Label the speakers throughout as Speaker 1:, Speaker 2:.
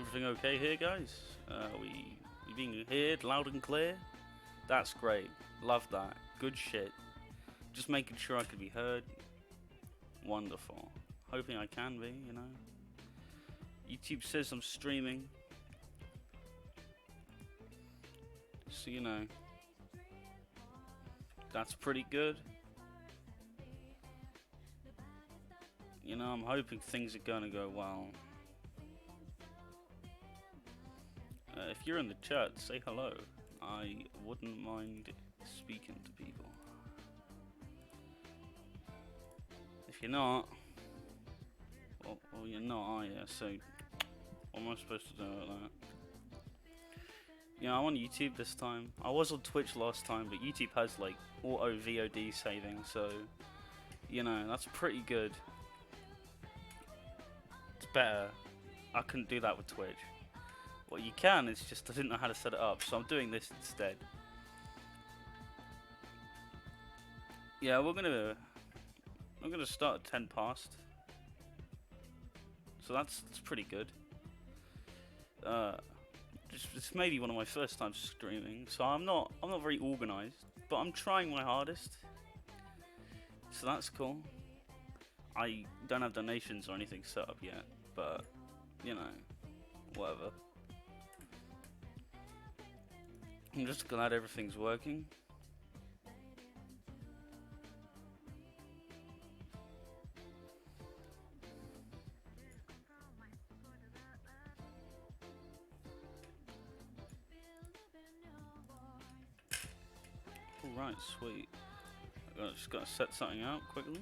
Speaker 1: Everything okay here, guys? We being heard loud and clear? That's great. Love that. Good shit. Just making sure I can be heard. Wonderful. Hoping I can be, you know. YouTube says I'm streaming. So, you know. That's pretty good. You know, I'm hoping things are gonna go well. If you're in the chat, say hello. I wouldn't mind speaking to people. If you're not, well you're not, are you? So, what am I supposed to do about that? You know, I'm on YouTube this time. I was on Twitch last time, but YouTube has like auto VOD saving, so you know that's pretty good. It's better. I couldn't do that with Twitch. What you can is just I didn't know how to set it up, so I'm doing this instead. Yeah, I'm gonna start at 10 past. So that's pretty good. It's maybe one of my first times streaming, so I'm not very organized, but I'm trying my hardest. So that's cool. I don't have donations or anything set up yet, but you know, whatever. I'm just glad everything's working. Alright, sweet. I just gotta set something out quickly.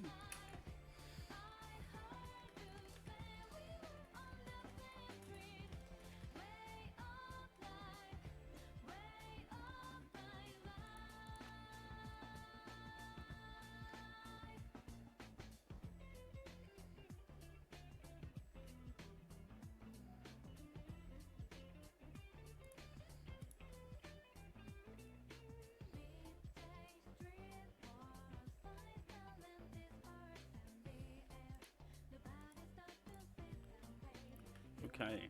Speaker 1: Okay.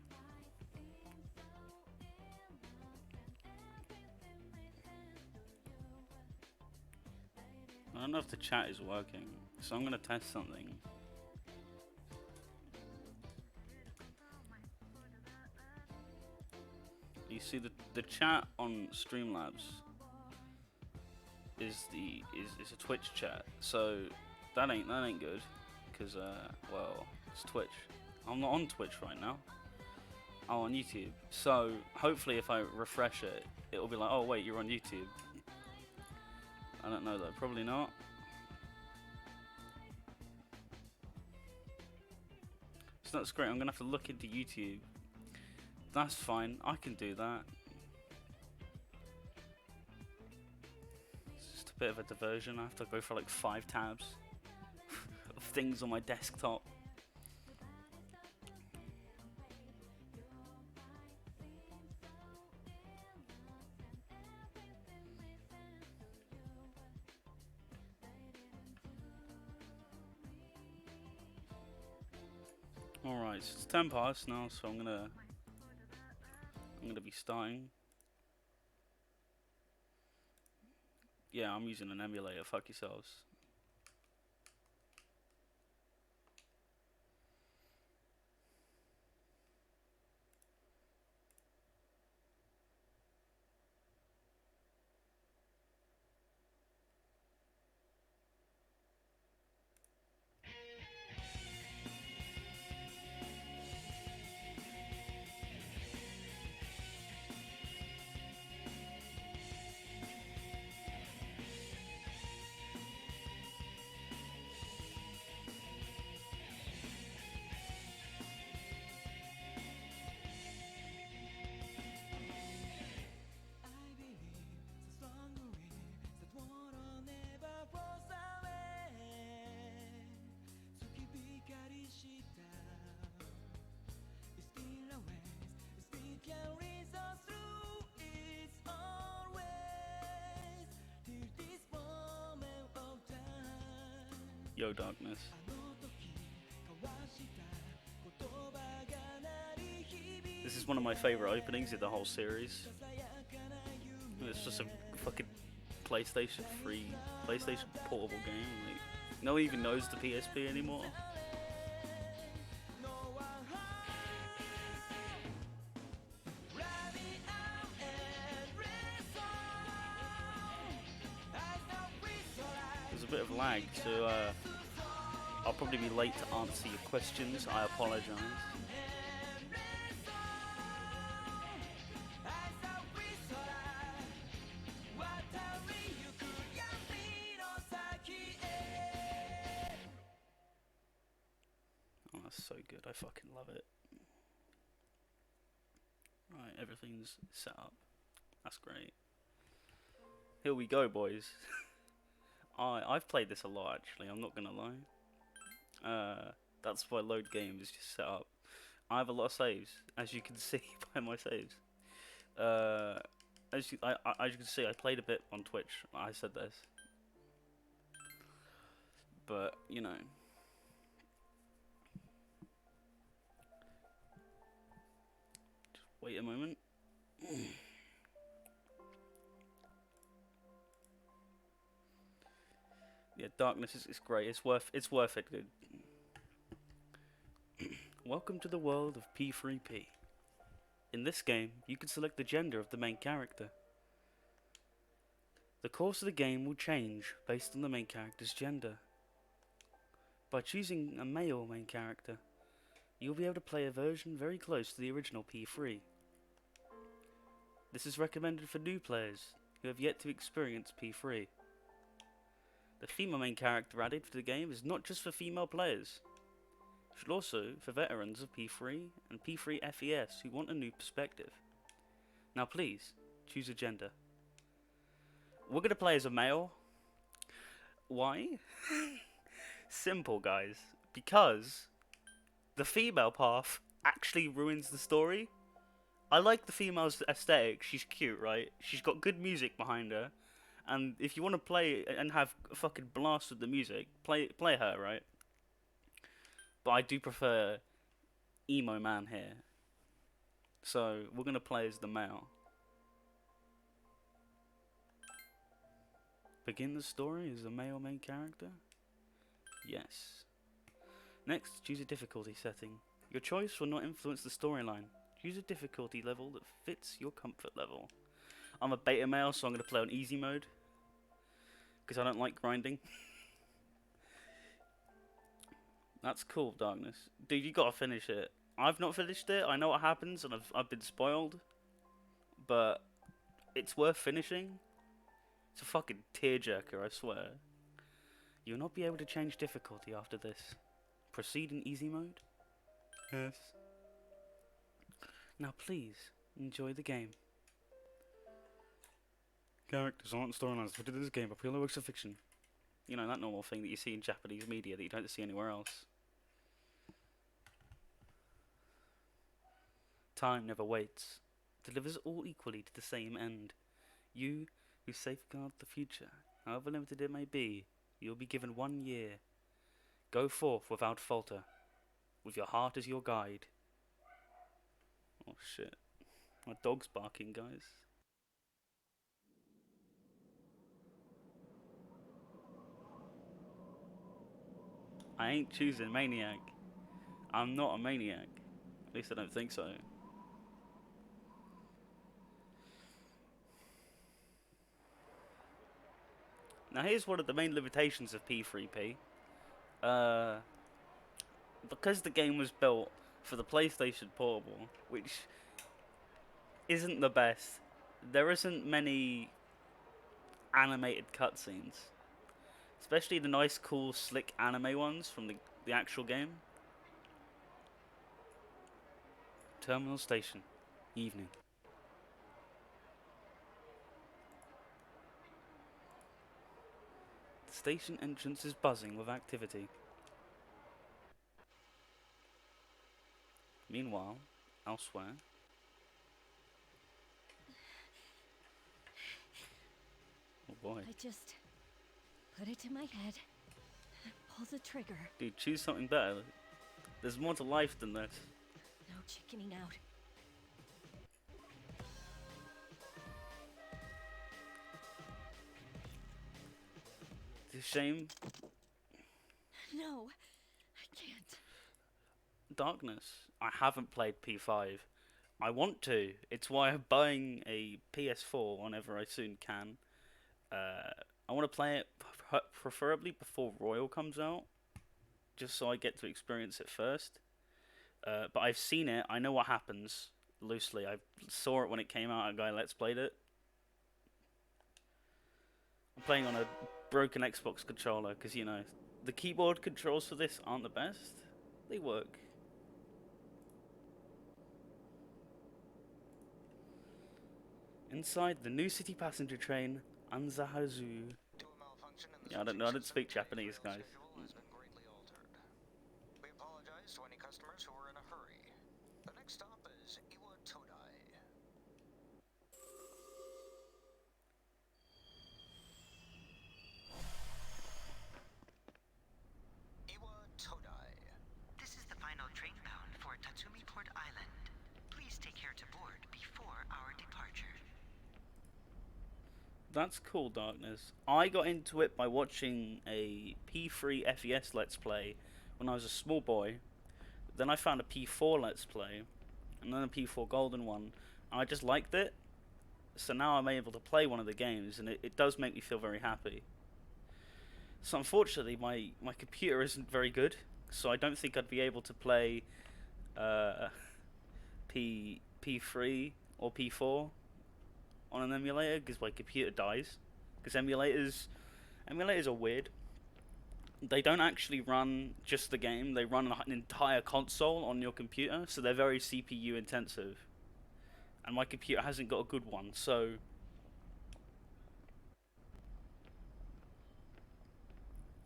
Speaker 1: I don't know if the chat is working, so I'm gonna test something. You see the chat on Streamlabs is a Twitch chat, so that ain't good, because well, it's Twitch. I'm not on Twitch right now. I'm on YouTube. So hopefully, if I refresh it, it'll be like, oh wait, you're on YouTube. I don't know though, probably not. So that's great. I'm gonna have to look into YouTube. That's fine. I can do that. It's just a bit of a diversion. I have to go for like 5 tabs of things on my desktop. Alright, so it's 10 past now, so I'm gonna be starting. Yeah, I'm using an emulator, fuck yourselves. Yo, darkness. This is is one of my favorite openings in the whole series. It's just a fucking PlayStation free, PlayStation portable game. Like, no one even knows the PSP anymore. There's a bit of lag, so I'll probably be late to answer your questions. I apologise. Oh, that's so good. I fucking love it. Right, everything's set up. That's great. Here we go, boys. I've played this a lot, actually. I'm not gonna lie. That's why load game is just set up. I have a lot of saves, as you can see by my saves. As you can see, I played a bit on Twitch. I said this, but you know. Just wait a moment. Yeah, Darkness is great. It's worth it, dude. Welcome to the world of P3P. In this game, you can select the gender of the main character. The course of the game will change based on the main character's gender. By choosing a male main character, you'll be able to play a version very close to the original P3. This is recommended for new players who have yet to experience P3. The female main character added for the game is not just for female players. It should also for veterans of P3 and P3 FES who want a new perspective. Now please, choose a gender. We're going to play as a male. Why? Simple, guys. Because the female path actually ruins the story. I like the female's aesthetic. She's cute, right? She's got good music behind her. And if you want to play and have a fucking blast with the music, play her, right? But I do prefer emo man here. So we're going to play as the male. Begin the story as the male main character? Yes. Next, choose a difficulty setting. Your choice will not influence the storyline. Choose a difficulty level that fits your comfort level. I'm a beta male, so I'm going to play on easy mode. Because I don't like grinding. That's cool, Darkness. Dude, you gotta finish it. I've not finished it. I know what happens, and I've been spoiled. But it's worth finishing. It's a fucking tearjerker, I swear. You'll not be able to change difficulty after this. Proceed in easy mode? Yes. Now please, enjoy the game. Characters aren't storylines fitted in this game, but purely works of fiction. You know, that normal thing that you see in Japanese media that you don't see anywhere else. Time never waits. Delivers all equally to the same end. You, who safeguard the future, however limited it may be, you'll be given 1 year. Go forth without falter, with your heart as your guide. Oh shit. My dog's barking, guys. I ain't choosing Maniac. I'm not a maniac. At least I don't think so. Now here's one of the main limitations of P3P. Because the game was built for the PlayStation Portable, which isn't the best, there isn't many animated cutscenes. Especially the nice, cool, slick anime ones from the actual game. Terminal Station. Evening. The station entrance is buzzing with activity. Meanwhile, elsewhere... Oh boy.
Speaker 2: I just put it to my head, pull the trigger.
Speaker 1: Dude, choose something better. There's more to life than this.
Speaker 2: No chickening out.
Speaker 1: shame.
Speaker 2: No, I can't.
Speaker 1: Darkness. I haven't played P5. I want to. It's why I'm buying a PS4 whenever I soon can. I want to play it preferably before Royal comes out, just so I get to experience it first. But I've seen it. I know what happens loosely. I saw it when it came out. A guy Let's Played it. I'm playing on a broken Xbox controller because, you know, the keyboard controls for this aren't the best. They work. Inside the New City passenger train, Anzahazu. Yeah, I don't know. I don't speak Japanese, guys.
Speaker 3: We apologize to any customers who were in a hurry. The next stop is Iwa Todai. Iwa Todai.
Speaker 4: This is the final train bound for Tatsumi Port Island. Please take care to board before our departure.
Speaker 1: That's cool, Darkness. I got into it by watching a P3 FES Let's Play when I was a small boy. Then I found a P4 Let's Play, and then a P4 Golden one. And I just liked it. So now I'm able to play one of the games, and it does make me feel very happy. So unfortunately, my computer isn't very good, so I don't think I'd be able to play P3 or P4 on an emulator because my computer dies. Because emulators are weird. They don't actually run just the game, they run an entire console on your computer, so they're very CPU intensive. And my computer hasn't got a good one, so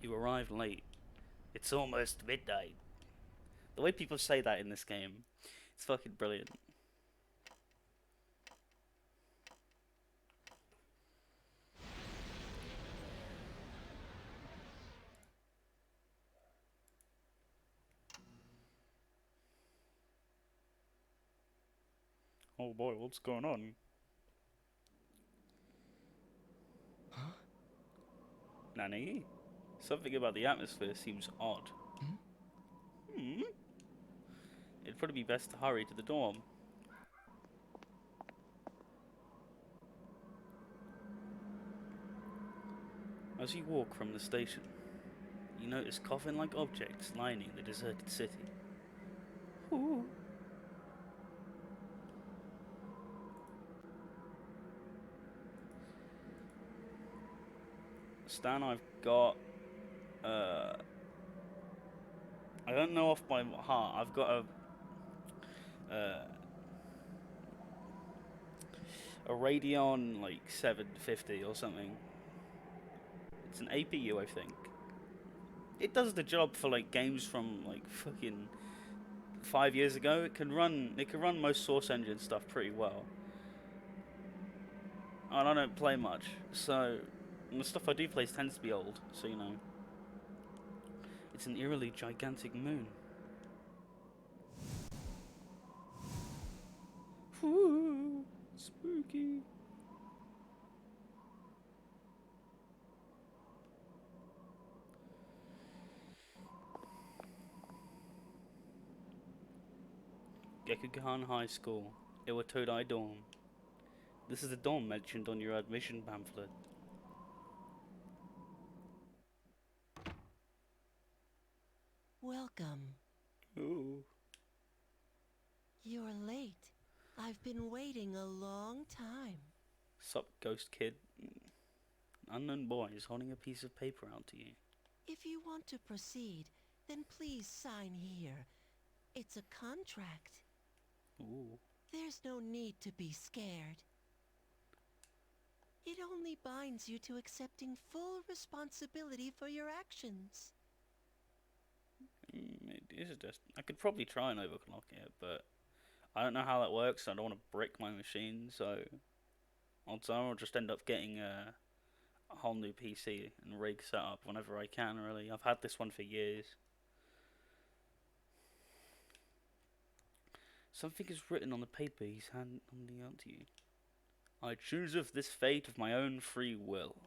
Speaker 1: you arrived late. It's almost midnight. The way people say that in this game, it's fucking brilliant. Oh boy, what's going on?
Speaker 5: Huh?
Speaker 1: Nani? Something about the atmosphere seems odd. Hmm? It'd probably be best to hurry to the dorm. As you walk from the station, you notice coffin-like objects lining the deserted city. Ooh. Stan, I've got, I don't know off by heart, I've got a Radeon, like, 750 or something. It's an APU, I think. It does the job for, like, games from, like, fucking 5 years ago. It can run most Source Engine stuff pretty well. And I don't play much, so the stuff I do play tends to be old, so you know. It's an eerily gigantic moon. Ooh, spooky. Gekugan High School, Iwatodai Dorm. This is the dorm mentioned on your admission pamphlet.
Speaker 6: Welcome.
Speaker 1: Ooh.
Speaker 6: You're late. I've been waiting a long time.
Speaker 1: Sup, ghost kid? Unknown boy is holding a piece of paper out to you.
Speaker 6: If you want to proceed, then please sign here. It's a contract.
Speaker 1: Ooh.
Speaker 6: There's no need to be scared. It only binds you to accepting full responsibility for your actions.
Speaker 1: It is just. I could probably try and overclock it, but I don't know how that works. I don't want to brick my machine, so I'll just end up getting a whole new PC and rig set up whenever I can. Really, I've had this one for years. Something is written on the paper he's handing out to you. I choose of this fate of my own free will.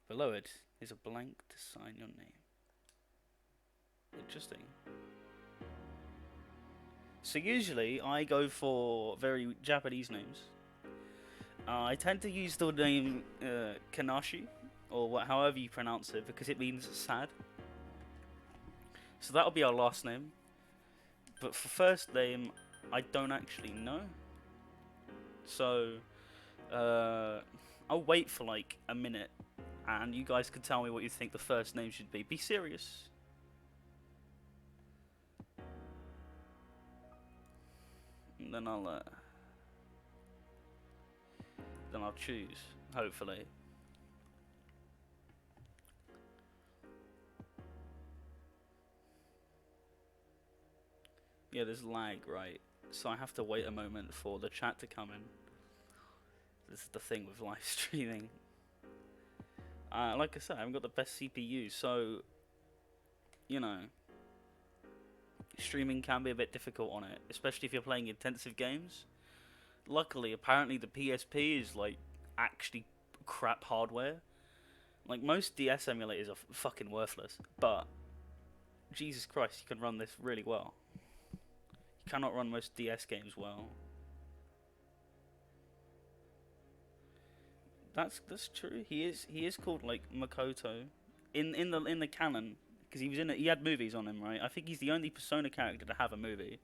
Speaker 1: Below it is a blank to sign your name. Interesting. So usually I go for very Japanese names. I tend to use the name Kanashi, or however you pronounce it, because it means sad. So that'll be our last name. But for first name, I don't actually know. So I'll wait for like a minute, and you guys can tell me what you think the first name should be. Be serious. And then I'll choose, hopefully. Yeah, there's lag, right? So I have to wait a moment for the chat to come in. This is the thing with live streaming. Like I said, I haven't got the best CPU, so you know, streaming can be a bit difficult on it, especially if you're playing intensive games. Luckily, apparently the PSP is like actually crap hardware. Like most DS emulators are fucking worthless, but Jesus Christ, you can run this really well. You cannot run most DS games well. That's true. He is called like Makoto in the canon, because he was in it. He had movies on him, right? I think he's the only Persona character to have a movie.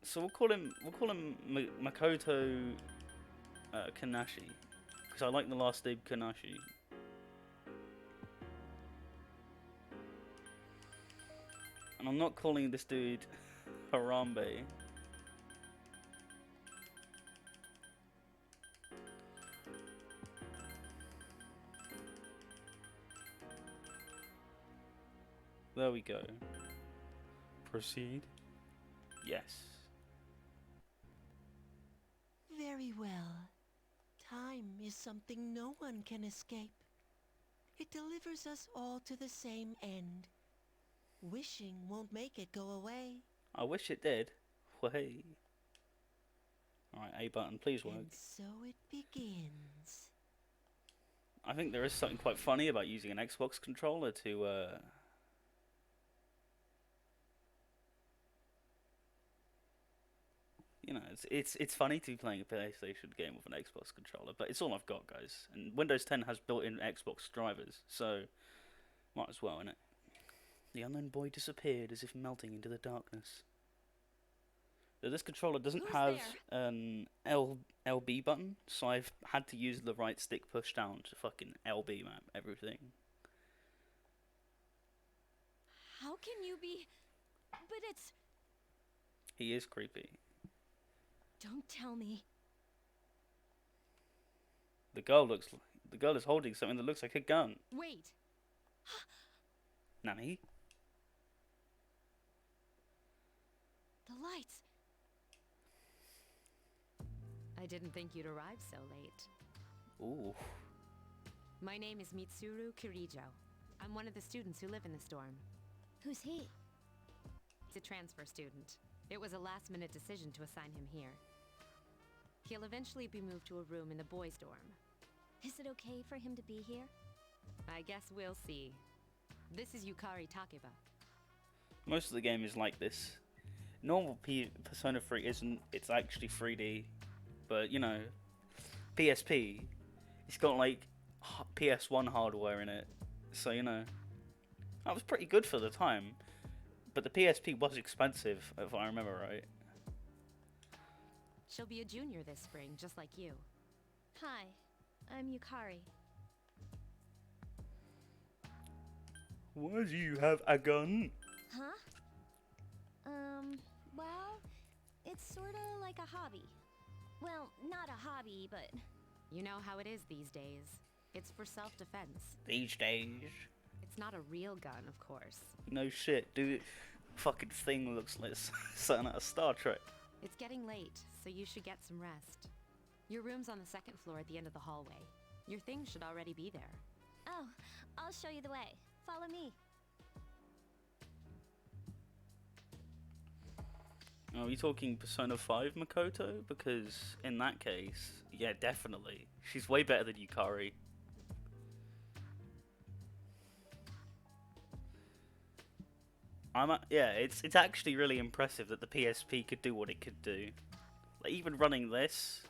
Speaker 1: So we'll call him Makoto Kanashi, because I like the last name Kanashi. And I'm not calling this dude Harambe. There we go. Proceed. Yes.
Speaker 6: Very well. Time is something no one can escape. It delivers us all to the same end. Wishing won't make it go away.
Speaker 1: I wish it did. Way. Alright, A button, please work.
Speaker 6: And so it begins.
Speaker 1: I think there is something quite funny about using an Xbox controller to you know, it's funny to be playing a PlayStation game with an Xbox controller, but it's all I've got, guys. And Windows 10 has built-in Xbox drivers, so might as well, innit? The unknown boy disappeared as if melting into the darkness. So this controller doesn't have an LB button, so I've had to use the right stick push down to fucking LB map everything.
Speaker 2: How can you be? But it's...
Speaker 1: He is creepy.
Speaker 2: Don't tell me.
Speaker 1: The girl is holding something that looks like a gun.
Speaker 2: Wait.
Speaker 1: Nanny?
Speaker 2: The lights. I didn't think you'd arrive so late.
Speaker 1: Ooh.
Speaker 7: My name is Mitsuru Kirijo. I'm one of the students who live in the storm.
Speaker 2: Who's he?
Speaker 7: He's a transfer student. It was a last-minute decision to assign him here. He'll eventually be moved to a room in the boys' dorm.
Speaker 2: Is it okay for him to be here?
Speaker 7: I guess we'll see. This is Yukari Takeba.
Speaker 1: Most of the game is like this. Normal Persona 3 isn't. It's actually 3D. But, you know, PSP, it's got like PS1 hardware in it. So, you know, that was pretty good for the time. But the PSP was expensive, if I remember right.
Speaker 7: She'll be a junior this spring, just like you.
Speaker 2: Hi, I'm Yukari.
Speaker 1: Why do you have a gun?
Speaker 2: Huh? Well, it's sorta like a hobby. Well, not a hobby, but...
Speaker 7: You know how it is these days. It's for self-defense.
Speaker 1: These days.
Speaker 7: It's not a real gun, of course.
Speaker 1: No shit, dude. Fucking thing looks like something out of Star Trek.
Speaker 7: It's getting late, so you should get some rest. Your room's on the second floor at the end of the hallway. Your things should already be there.
Speaker 2: Oh, I'll show you the way. Follow me.
Speaker 1: Are we talking Persona 5 Makoto? Because in that case, yeah, definitely. She's way better than Yukari. Yeah, it's actually really impressive that the PSP could do what it could do. Like, even running this,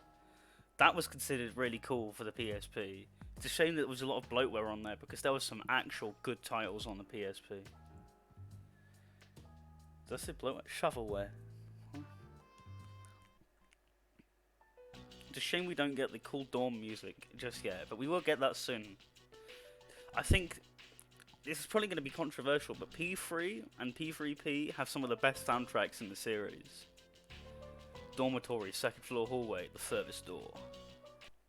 Speaker 1: that was considered really cool for the PSP. It's a shame that there was a lot of bloatware on there because there was some actual good titles on the PSP. Did I say bloatware? Shovelware. Huh? It's a shame we don't get the cool Dawn music just yet, but we will get that soon. I think this is probably going to be controversial, but P3 and P3P have some of the best soundtracks in the series. Dormitory, second floor hallway, the furthest door.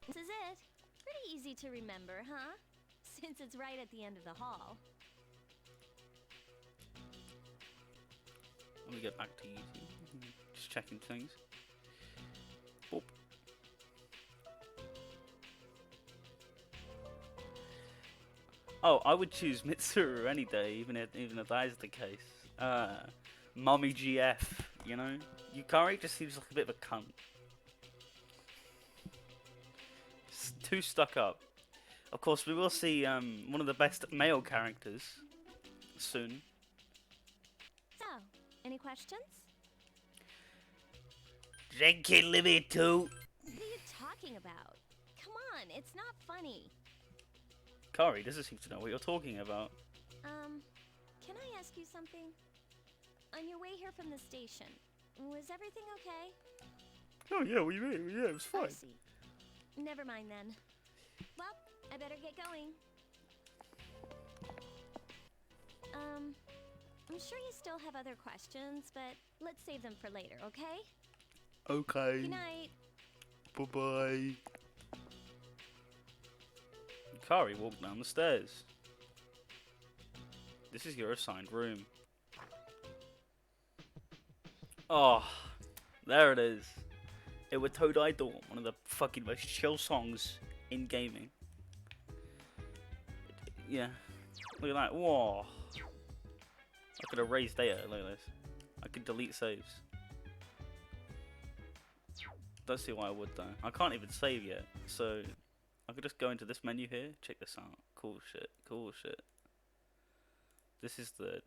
Speaker 2: This is it. Pretty easy to remember, huh? Since it's right at the end of the hall.
Speaker 1: Let me get back to YouTube. Just checking things. Boop. Oh, I would choose Mitsuru any day, even if that is the case. Mommy GF, you know? Yukari just seems like a bit of a cunt. Too stuck up. Of course, we will see one of the best male characters soon.
Speaker 2: So, any questions?
Speaker 1: Drinking limit 2.
Speaker 2: What are you talking about? Come on, it's not funny.
Speaker 1: Kari doesn't seem to know what you're talking about.
Speaker 2: Can I ask you something? On your way here from the station, was everything okay?
Speaker 1: Oh yeah, what do you mean? Yeah, it was
Speaker 2: I
Speaker 1: fine.
Speaker 2: see. Never mind then. Well, I better get going. I'm sure you still have other questions, but let's save them for later, okay?
Speaker 1: Okay.
Speaker 2: Good night.
Speaker 1: Bye-bye. Kari walked down the stairs. This is your assigned room. Oh, there it is. It was Todai Dawn, one of the fucking most chill songs in gaming. Yeah. Look at that. Whoa. I could erase data. Look at this. I could delete saves. Don't see why I would though. I can't even save yet. So I could just go into this menu here. Check this out. Cool shit. Cool shit. This is the...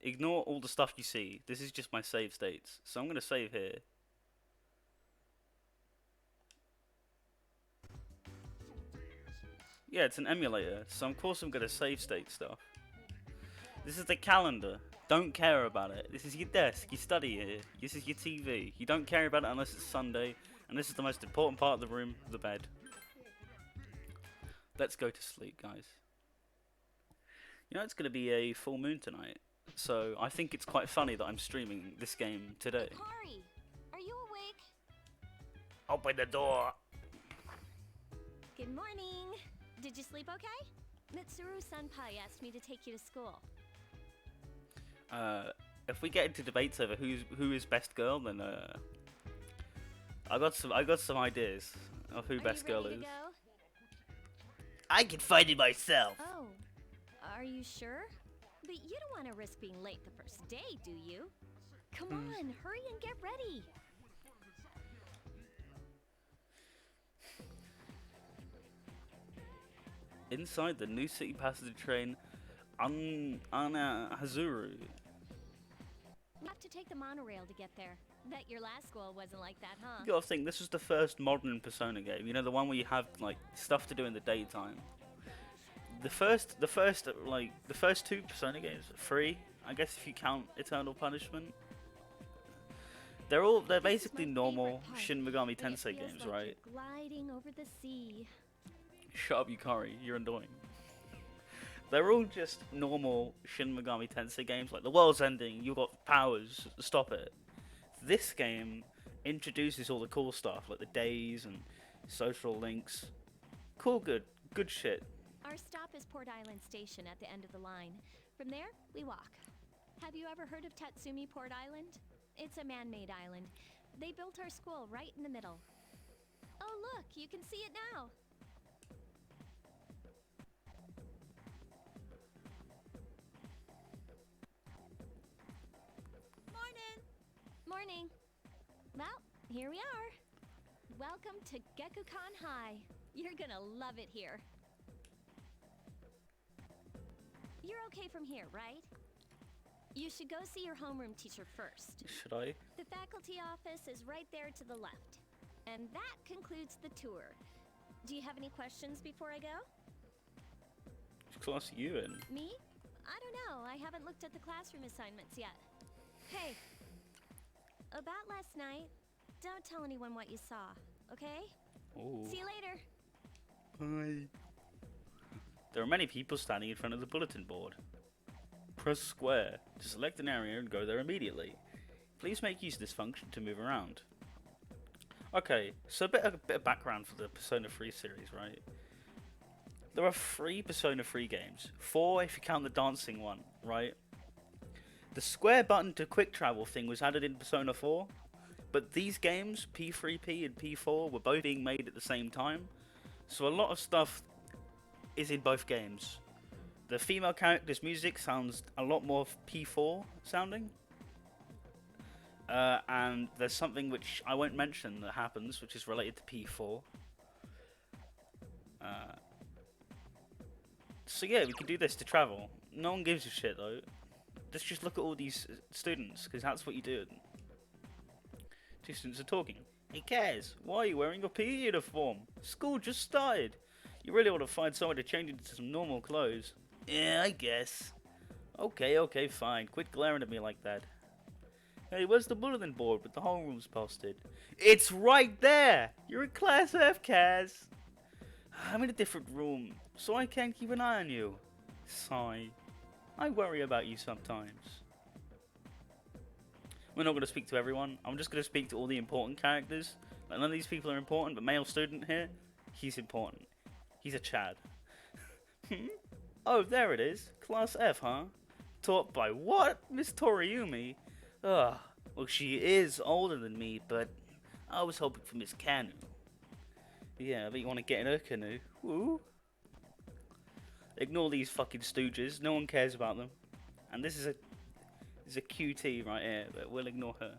Speaker 1: Ignore all the stuff you see. This is just my save states. So I'm going to save here. Yeah, it's an emulator. So of course I'm going to save state stuff. This is the calendar. Don't care about it. This is your desk. You study here. This is your TV. You don't care about it unless it's Sunday. And this is the most important part of the room, the bed. Let's go to sleep, guys. You know, it's going to be a full moon tonight. So I think it's quite funny that I'm streaming this game today.
Speaker 2: Kari, are you awake?
Speaker 1: Open the door.
Speaker 2: Good morning. Did you sleep okay? Mitsuru Senpai asked me to take you to school.
Speaker 1: If we get into debates over who is best girl, then I got some ideas of who best girl is.
Speaker 2: Go?
Speaker 1: I can find it myself.
Speaker 2: Oh, are you sure? But you don't want to risk being late the first day, do you? Come on, hurry and get ready.
Speaker 1: Inside the New City passenger train, Hazuru.
Speaker 2: You have to take the monorail to get there. Bet your last school wasn't like that, huh?
Speaker 1: You gotta think, this was the first modern Persona game. You know, the one where you have like stuff to do in the daytime. The first two Persona games, 3, I guess if you count Eternal Punishment. They're basically normal Shin Megami Tensei games,
Speaker 2: like
Speaker 1: right?
Speaker 2: You're gliding over the sea.
Speaker 1: Shut up, Yukari, you're annoying. They're all just normal Shin Megami Tensei games, like the world's ending, you've got powers, stop it. This game introduces all the cool stuff, like the days and social links. Cool, good shit.
Speaker 2: Our stop is Port Island Station at the end of the line. From there, we walk. Have you ever heard of Tatsumi Port Island? It's a man-made island. They built our school right in the middle. Oh look, you can see it now. Morning. Well, here we are. Welcome to Gekukan High. You're gonna love it here. You're okay from here, right? You should go see your homeroom teacher first.
Speaker 1: Should I?
Speaker 2: The faculty office is right there to the left. And that concludes the tour. Do you have any questions before I go?
Speaker 1: Which class are you in?
Speaker 2: Me? I don't know. I haven't looked at the classroom assignments yet. Hey, about last night, don't tell anyone what you saw, okay?
Speaker 1: Oh.
Speaker 2: See you later.
Speaker 1: Hi. There are many people standing in front of the bulletin board. Press square to select an area and go there immediately. Please make use of this function to move around. Okay, so a bit of background for the Persona 3 series, right? There are 3 Persona 3 games. 4 if you count the dancing one, right? The square button to quick travel thing was added in Persona 4, but these games, P3P and P4, were both being made at the same time, so a lot of stuff is in both games. The female character's music sounds a lot more P4 sounding. And there's something which I won't mention that happens, which is related to P4. So yeah, we can do this to travel. No one gives a shit though. Let's just look at all these students, because that's what you do. 2 students are talking. Hey Kaz, why are you wearing your PE uniform? School just started. You really want to find somewhere to change into some normal clothes. Yeah, I guess. Okay, fine. Quit glaring at me like that. Hey, where's the bulletin board with the homerooms posted? It's right there! You're in Class F, Kaz! I'm in a different room, so I can't keep an eye on you. Sigh. I worry about you sometimes. We're not going to speak to everyone. I'm just going to speak to all the important characters. Like, none of these people are important, but male student here, he's important. He's a Chad. Oh, there it is. Class F, huh? Taught by what? Miss Toriumi? Ugh. Well, she is older than me, but I was hoping for Miss Kanu. Yeah, but you want to get in her canoe. Woo. Ignore these fucking stooges. No one cares about them. And this is a QT right here, but we'll ignore her.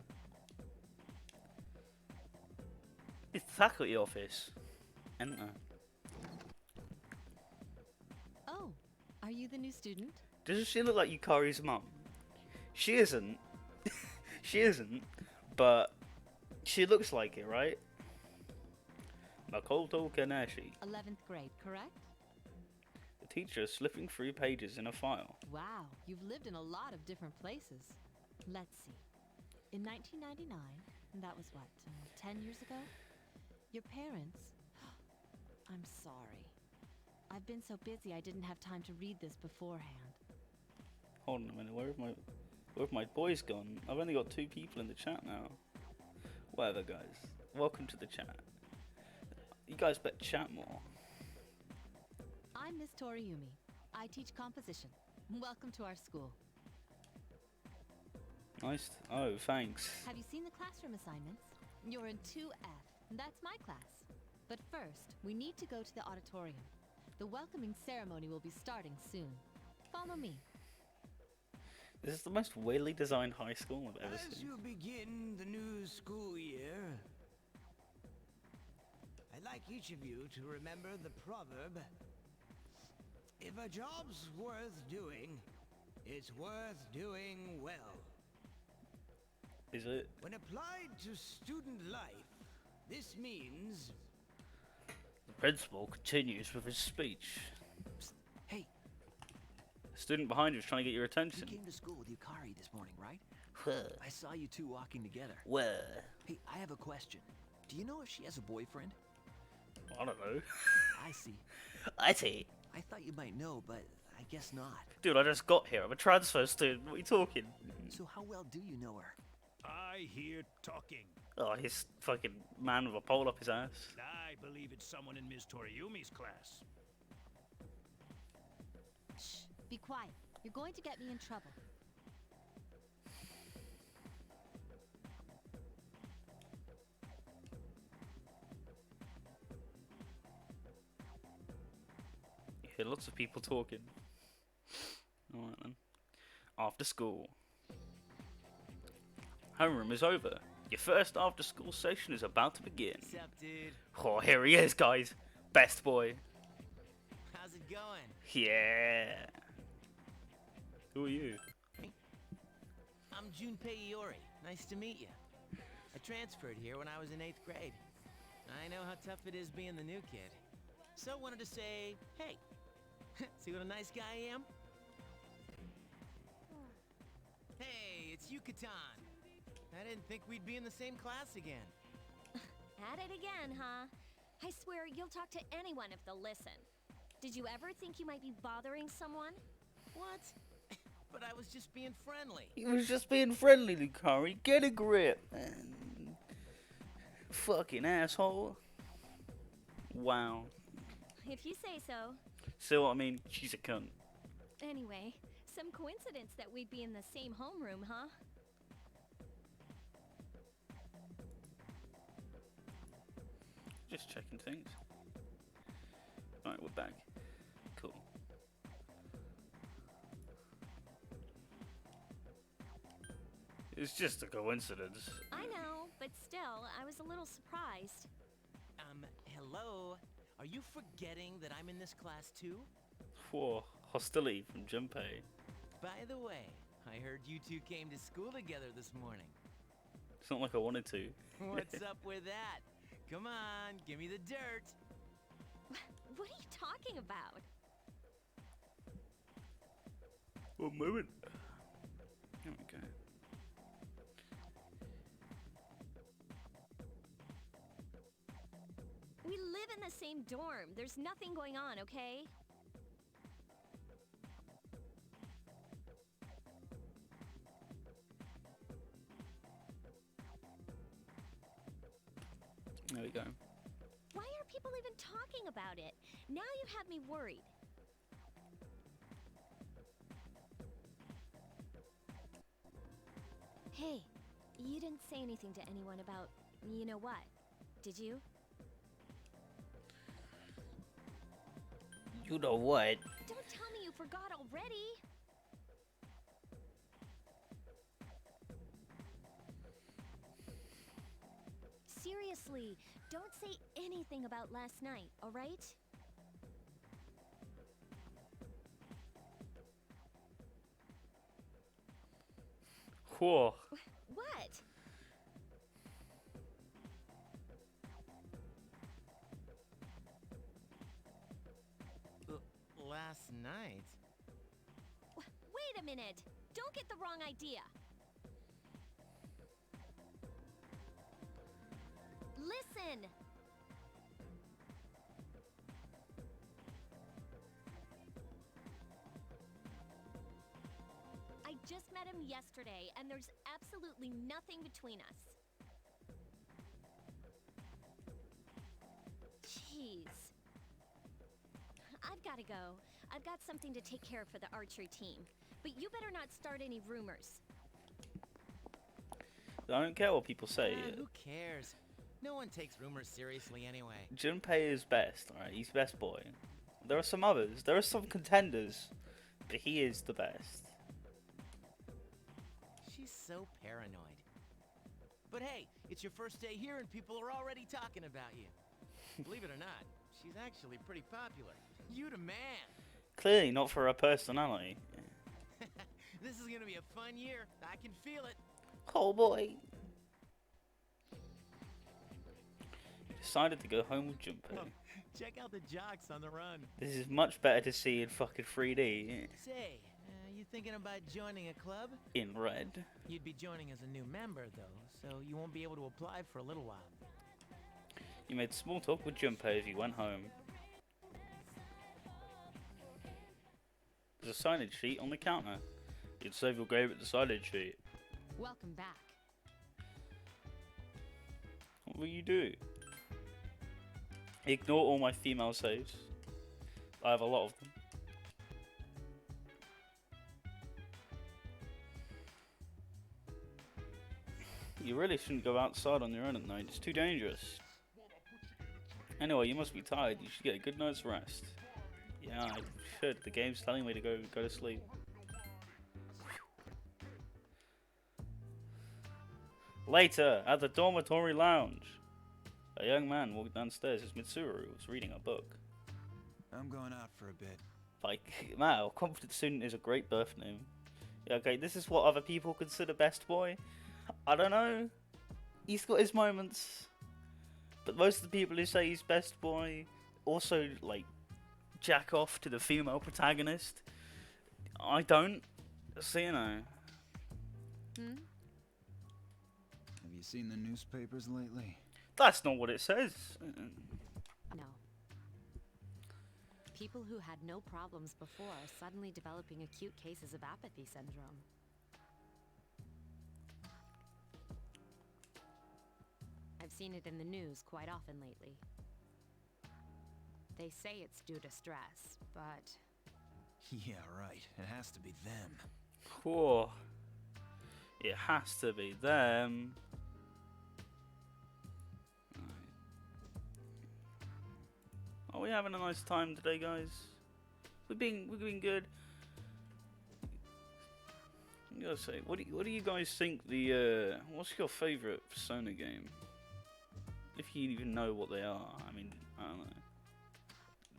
Speaker 1: It's the faculty office. Enter.
Speaker 7: Oh, are you the new student?
Speaker 1: Does she look like Yukari's mum? She isn't. She isn't, but she looks like it, right? Makoto Kanashi.
Speaker 7: 11th grade, correct?
Speaker 1: The teacher is slipping through pages in a file.
Speaker 7: Wow, you've lived in a lot of different places. Let's see. In 1999, and that was what, 10 years ago? Your parents... I'm sorry. I've been so busy I didn't have time to read this beforehand.
Speaker 1: Hold on a minute, where have my boys gone? I've only got 2 people in the chat now. Whatever, guys. Welcome to the chat. You guys better chat more.
Speaker 7: I'm Miss Toriumi. I teach composition. Welcome to our school.
Speaker 1: Nice. Oh, thanks.
Speaker 7: Have you seen the classroom assignments? You're in 2F. That's my class. But first, we need to go to the auditorium. The welcoming ceremony will be starting soon. Follow me.
Speaker 1: This is the most weirdly designed high school I've ever
Speaker 5: As
Speaker 1: seen.
Speaker 5: you begin the new school year, I'd like each of you to remember the proverb, if a job's worth doing, it's worth doing well.
Speaker 1: Is it?
Speaker 5: When applied to student life, this means...
Speaker 1: The principal continues with his speech.
Speaker 8: Hey,
Speaker 1: The student behind you is trying to get your
Speaker 8: you
Speaker 1: attention.
Speaker 8: came to school with Yukari this morning, right?
Speaker 1: Well,
Speaker 8: I saw you two walking together.
Speaker 1: well,
Speaker 8: Hey, I have a question. Do you know if she has a boyfriend?
Speaker 1: I don't know.
Speaker 8: I see.
Speaker 1: I see.
Speaker 8: I thought you might know, but I guess not.
Speaker 1: Dude, I just got here. I'm a transfer student. What are you talking?
Speaker 8: So how well do you know her?
Speaker 9: I hear talking.
Speaker 1: Oh, he's fucking man with a pole up his ass.
Speaker 9: I believe it's someone in Ms. Toriumi's class.
Speaker 7: Shh, be quiet. You're going to get me in trouble.
Speaker 1: You hear lots of people talking. Alright then. After school. Homeroom is over. Your first after school session is about to begin.
Speaker 8: What's up, dude?
Speaker 1: Oh, here he is, guys. Best boy.
Speaker 8: How's it going?
Speaker 1: Yeah. Who are you?
Speaker 10: Junpei Iori. Nice to meet you. I transferred here when I was in 8th grade. I know how tough it is being the new kid. So wanted to say, hey, see what a nice guy I am? Hey, it's Yucatan. I didn't think we'd be in the same class again.
Speaker 2: At it again, huh? I swear you'll talk to anyone if they'll listen. Did you ever think you might be bothering someone?
Speaker 10: What? But I was just being friendly.
Speaker 1: He was just being friendly, Lucari. Get a grip, man. Fucking asshole. Wow.
Speaker 2: If you say so.
Speaker 1: See what I mean? She's a cunt.
Speaker 2: Anyway, some coincidence that we'd be in the same homeroom, huh?
Speaker 1: Just checking things. Alright, we're back. Cool. It's just a coincidence.
Speaker 2: I know, but still, I was a little surprised.
Speaker 10: Hello? Are you forgetting that I'm in this class too?
Speaker 1: Whoa, hostility from Junpei.
Speaker 10: By the way, I heard you two came to school together this morning.
Speaker 1: It's not like I wanted to.
Speaker 10: What's up with that? Come on, give me the dirt.
Speaker 2: What are you talking about?
Speaker 1: One moment. There we go.
Speaker 2: We live in the same dorm. There's nothing going on, okay?
Speaker 1: There we go.
Speaker 2: Why are people even talking about it? Now you have me worried. Hey, you didn't say anything to anyone about, you know what, did you?
Speaker 1: You know what?
Speaker 2: Don't tell me you forgot already. Seriously, don't say anything about last night, alright?
Speaker 1: Whoa.
Speaker 2: What?
Speaker 10: Last night?
Speaker 2: Wait a minute! Don't get the wrong idea! Listen! I just met him yesterday, and there's absolutely nothing between us. Jeez. I've gotta go. I've got something to take care of for the archery team. But you better not start any rumors.
Speaker 1: I don't care what people say.
Speaker 10: Who cares? No one takes rumors seriously anyway.
Speaker 1: Junpei is best, alright? He's best boy. There are some others. There are some contenders. But he is the best.
Speaker 10: She's so paranoid. But hey, it's your first day here and people are already talking about you. Believe it or not, she's actually pretty popular. You the man.
Speaker 1: Clearly not for her personality.
Speaker 10: This is gonna be a fun year. I can feel it.
Speaker 1: Oh boy. Decided to go home with Junpei.
Speaker 10: Check out the jocks on the run.
Speaker 1: This is much better to see in fucking 3D.
Speaker 10: Say, you thinking about joining a club?
Speaker 1: In red.
Speaker 10: You'd be joining as a new member, though, so you won't be able to apply for a little while.
Speaker 1: You made small talk with Junpei as you went home. There's a signage sheet on the counter. You'd save your grave at the signage sheet.
Speaker 7: Welcome back.
Speaker 1: What will you do? Ignore all my female saves. I have a lot of them. You really shouldn't go outside on your own at night. It's too dangerous. Anyway, you must be tired. You should get a good night's rest. Yeah, I should. The game's telling me to go to sleep. Later, at the dormitory lounge, a young man walked downstairs as Mitsuru was reading a book.
Speaker 11: I'm going out for a bit.
Speaker 1: Like, wow, Confident Student is a great birth name. Okay, this is what other people consider best boy. I don't know. He's got his moments. But most of the people who say he's best boy also, like, jack off to the female protagonist. I don't. So, you know.
Speaker 7: Hmm?
Speaker 11: Have you seen the newspapers lately?
Speaker 1: That's not what it says.
Speaker 7: No. People who had no problems before are suddenly developing acute cases of apathy syndrome. I've seen it in the news quite often lately. They say it's due to stress, but
Speaker 11: Yeah, right. It has to be them.
Speaker 1: Whoa. It has to be them. Are we having a nice time today, guys? We've been good. I gotta say, what do you guys think the what's your favorite Persona game? If you even know what they are, I mean, I don't know.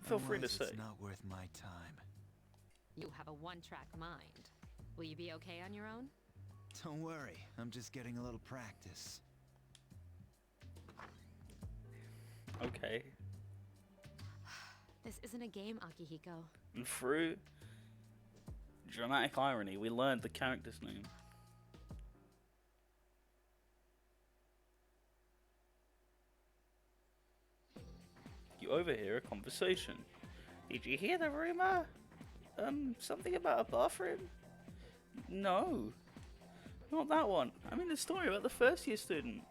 Speaker 1: Feel free to
Speaker 11: Unless
Speaker 1: say.
Speaker 11: It's not worth my time.
Speaker 7: you have a one-track mind. Will you be okay on your own?
Speaker 11: Don't worry, I'm just getting a little practice.
Speaker 1: Okay.
Speaker 7: This isn't a game, Akihiko.
Speaker 1: And through dramatic irony, we learned the character's name. You overhear a conversation. Did you hear the rumor? Something about a bathroom? No. Not that one. I mean the story about the first year student.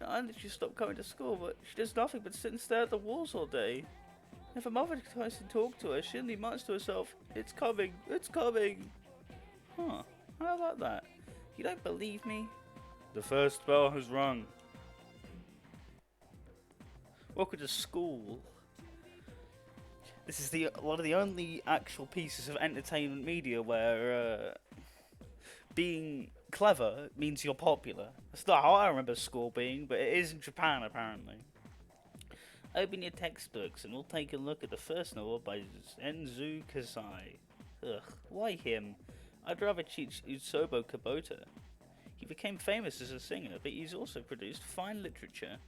Speaker 1: I literally stopped coming to school, but she does nothing but sit and stare at the walls all day. If her mother tries to talk to her, she only mutters to herself, "It's coming, it's coming." Huh, how about that? You don't believe me? The first bell has rung. Welcome to school. This is one of the only actual pieces of entertainment media where being clever means you're popular. That's not how I remember school being, but it is in Japan apparently. Open your textbooks and we'll take a look at the first novel by Zenzu Kasai. Ugh, why him? I'd rather teach Usobo Kubota. He became famous as a singer, but he's also produced fine literature.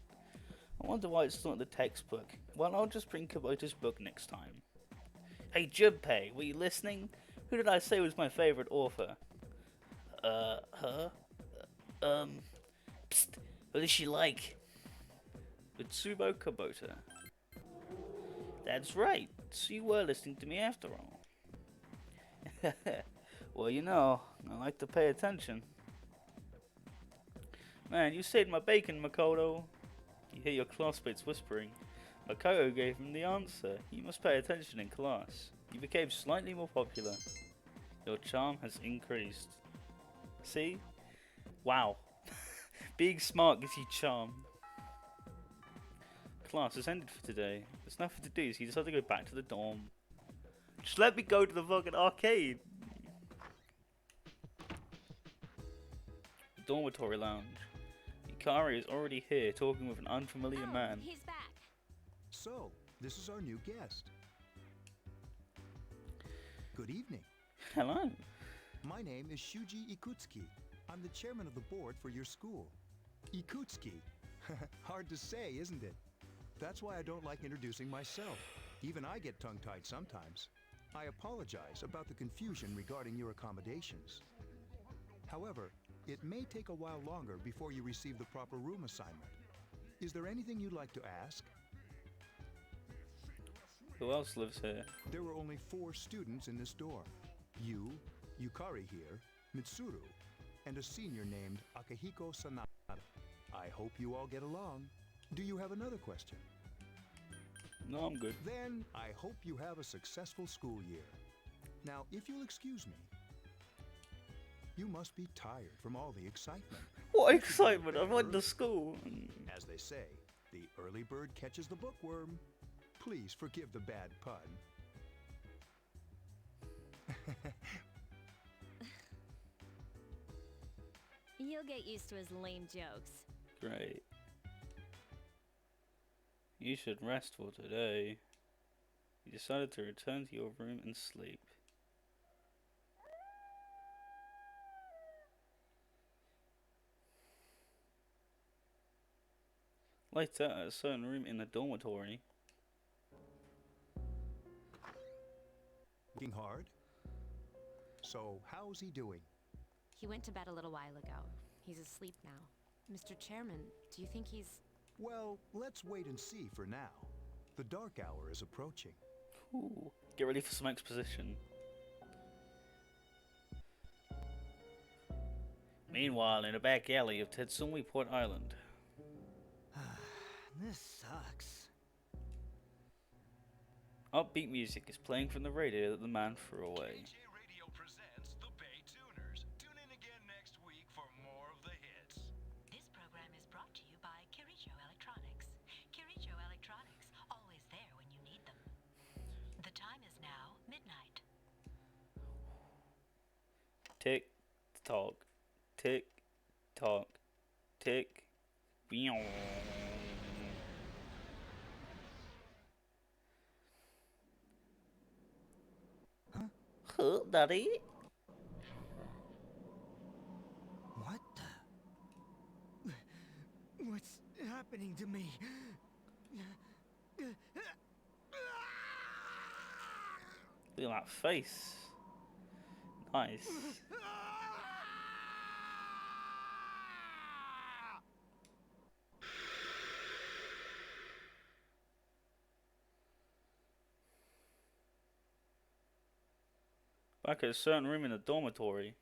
Speaker 1: I wonder why it's not in the textbook. Well, I'll just bring Kubota's book next time. Hey Junpei, were you listening? Who did I say was my favourite author? Her? Psst, what is she like? Utsubo Kubota. That's right, so you were listening to me after all. Well, you know, I like to pay attention. Man, you saved my bacon, Makoto. You hear your classmates whispering. Makoto gave him the answer. You must pay attention in class. You became slightly more popular. Your charm has increased. See? Wow. Being smart gives you charm. Class has ended for today. There's nothing to do, so you decide to go back to the dorm. Just let me go to the fucking arcade. Dormitory lounge. Ikari is already here talking with an unfamiliar man.
Speaker 2: He's back.
Speaker 12: So, this is our new guest. Good evening.
Speaker 1: Hello.
Speaker 12: My name is Shuji Ikutsuki. I'm the chairman of the board for your school. Ikutsuki. Hard to say, isn't it? That's why I don't like introducing myself. Even I get tongue-tied sometimes. I apologize about the confusion regarding your accommodations. However, it may take a while longer before you receive the proper room assignment. Is there anything you'd like to ask?
Speaker 1: Who else lives here?
Speaker 12: There were only 4 students in this dorm. You, Yukari here, Mitsuru, and a senior named Akihiko Sanada. I hope you all get along. Do you have another question?
Speaker 1: No, I'm good.
Speaker 12: Then I hope you have a successful school year. Now, if you'll excuse me, you must be tired from all the excitement.
Speaker 1: What excitement? I went to school.
Speaker 12: As they say, the early bird catches the bookworm. Please forgive the bad pun.
Speaker 2: You'll get used to his lame jokes.
Speaker 1: Great. You should rest for today. You decided to return to your room and sleep. Later, at a certain room in the dormitory.
Speaker 12: Working hard? So, how's he doing?
Speaker 7: He went to bed a little while ago. He's asleep now. Mr. Chairman, do you think he's...
Speaker 12: Well, let's wait and see for now. The dark hour is approaching.
Speaker 1: Ooh, get ready for some exposition. Meanwhile, in a back alley of Tatsumi Port Island.
Speaker 5: This sucks.
Speaker 1: Upbeat music is playing from the radio that the man threw away.
Speaker 9: KJ Radio presents the Bay Tuners. Tune in again next week for more of the hits.
Speaker 4: This program is brought to you by Kirijo Electronics. Kirijo Electronics, always there when you need them. The time is now midnight.
Speaker 1: Tick, tock, tick, tock, tick, beow. Huh, Daddy?
Speaker 5: What the? What's happening to me?
Speaker 1: Look at that face. Nice. Back at a certain room in the dormitory.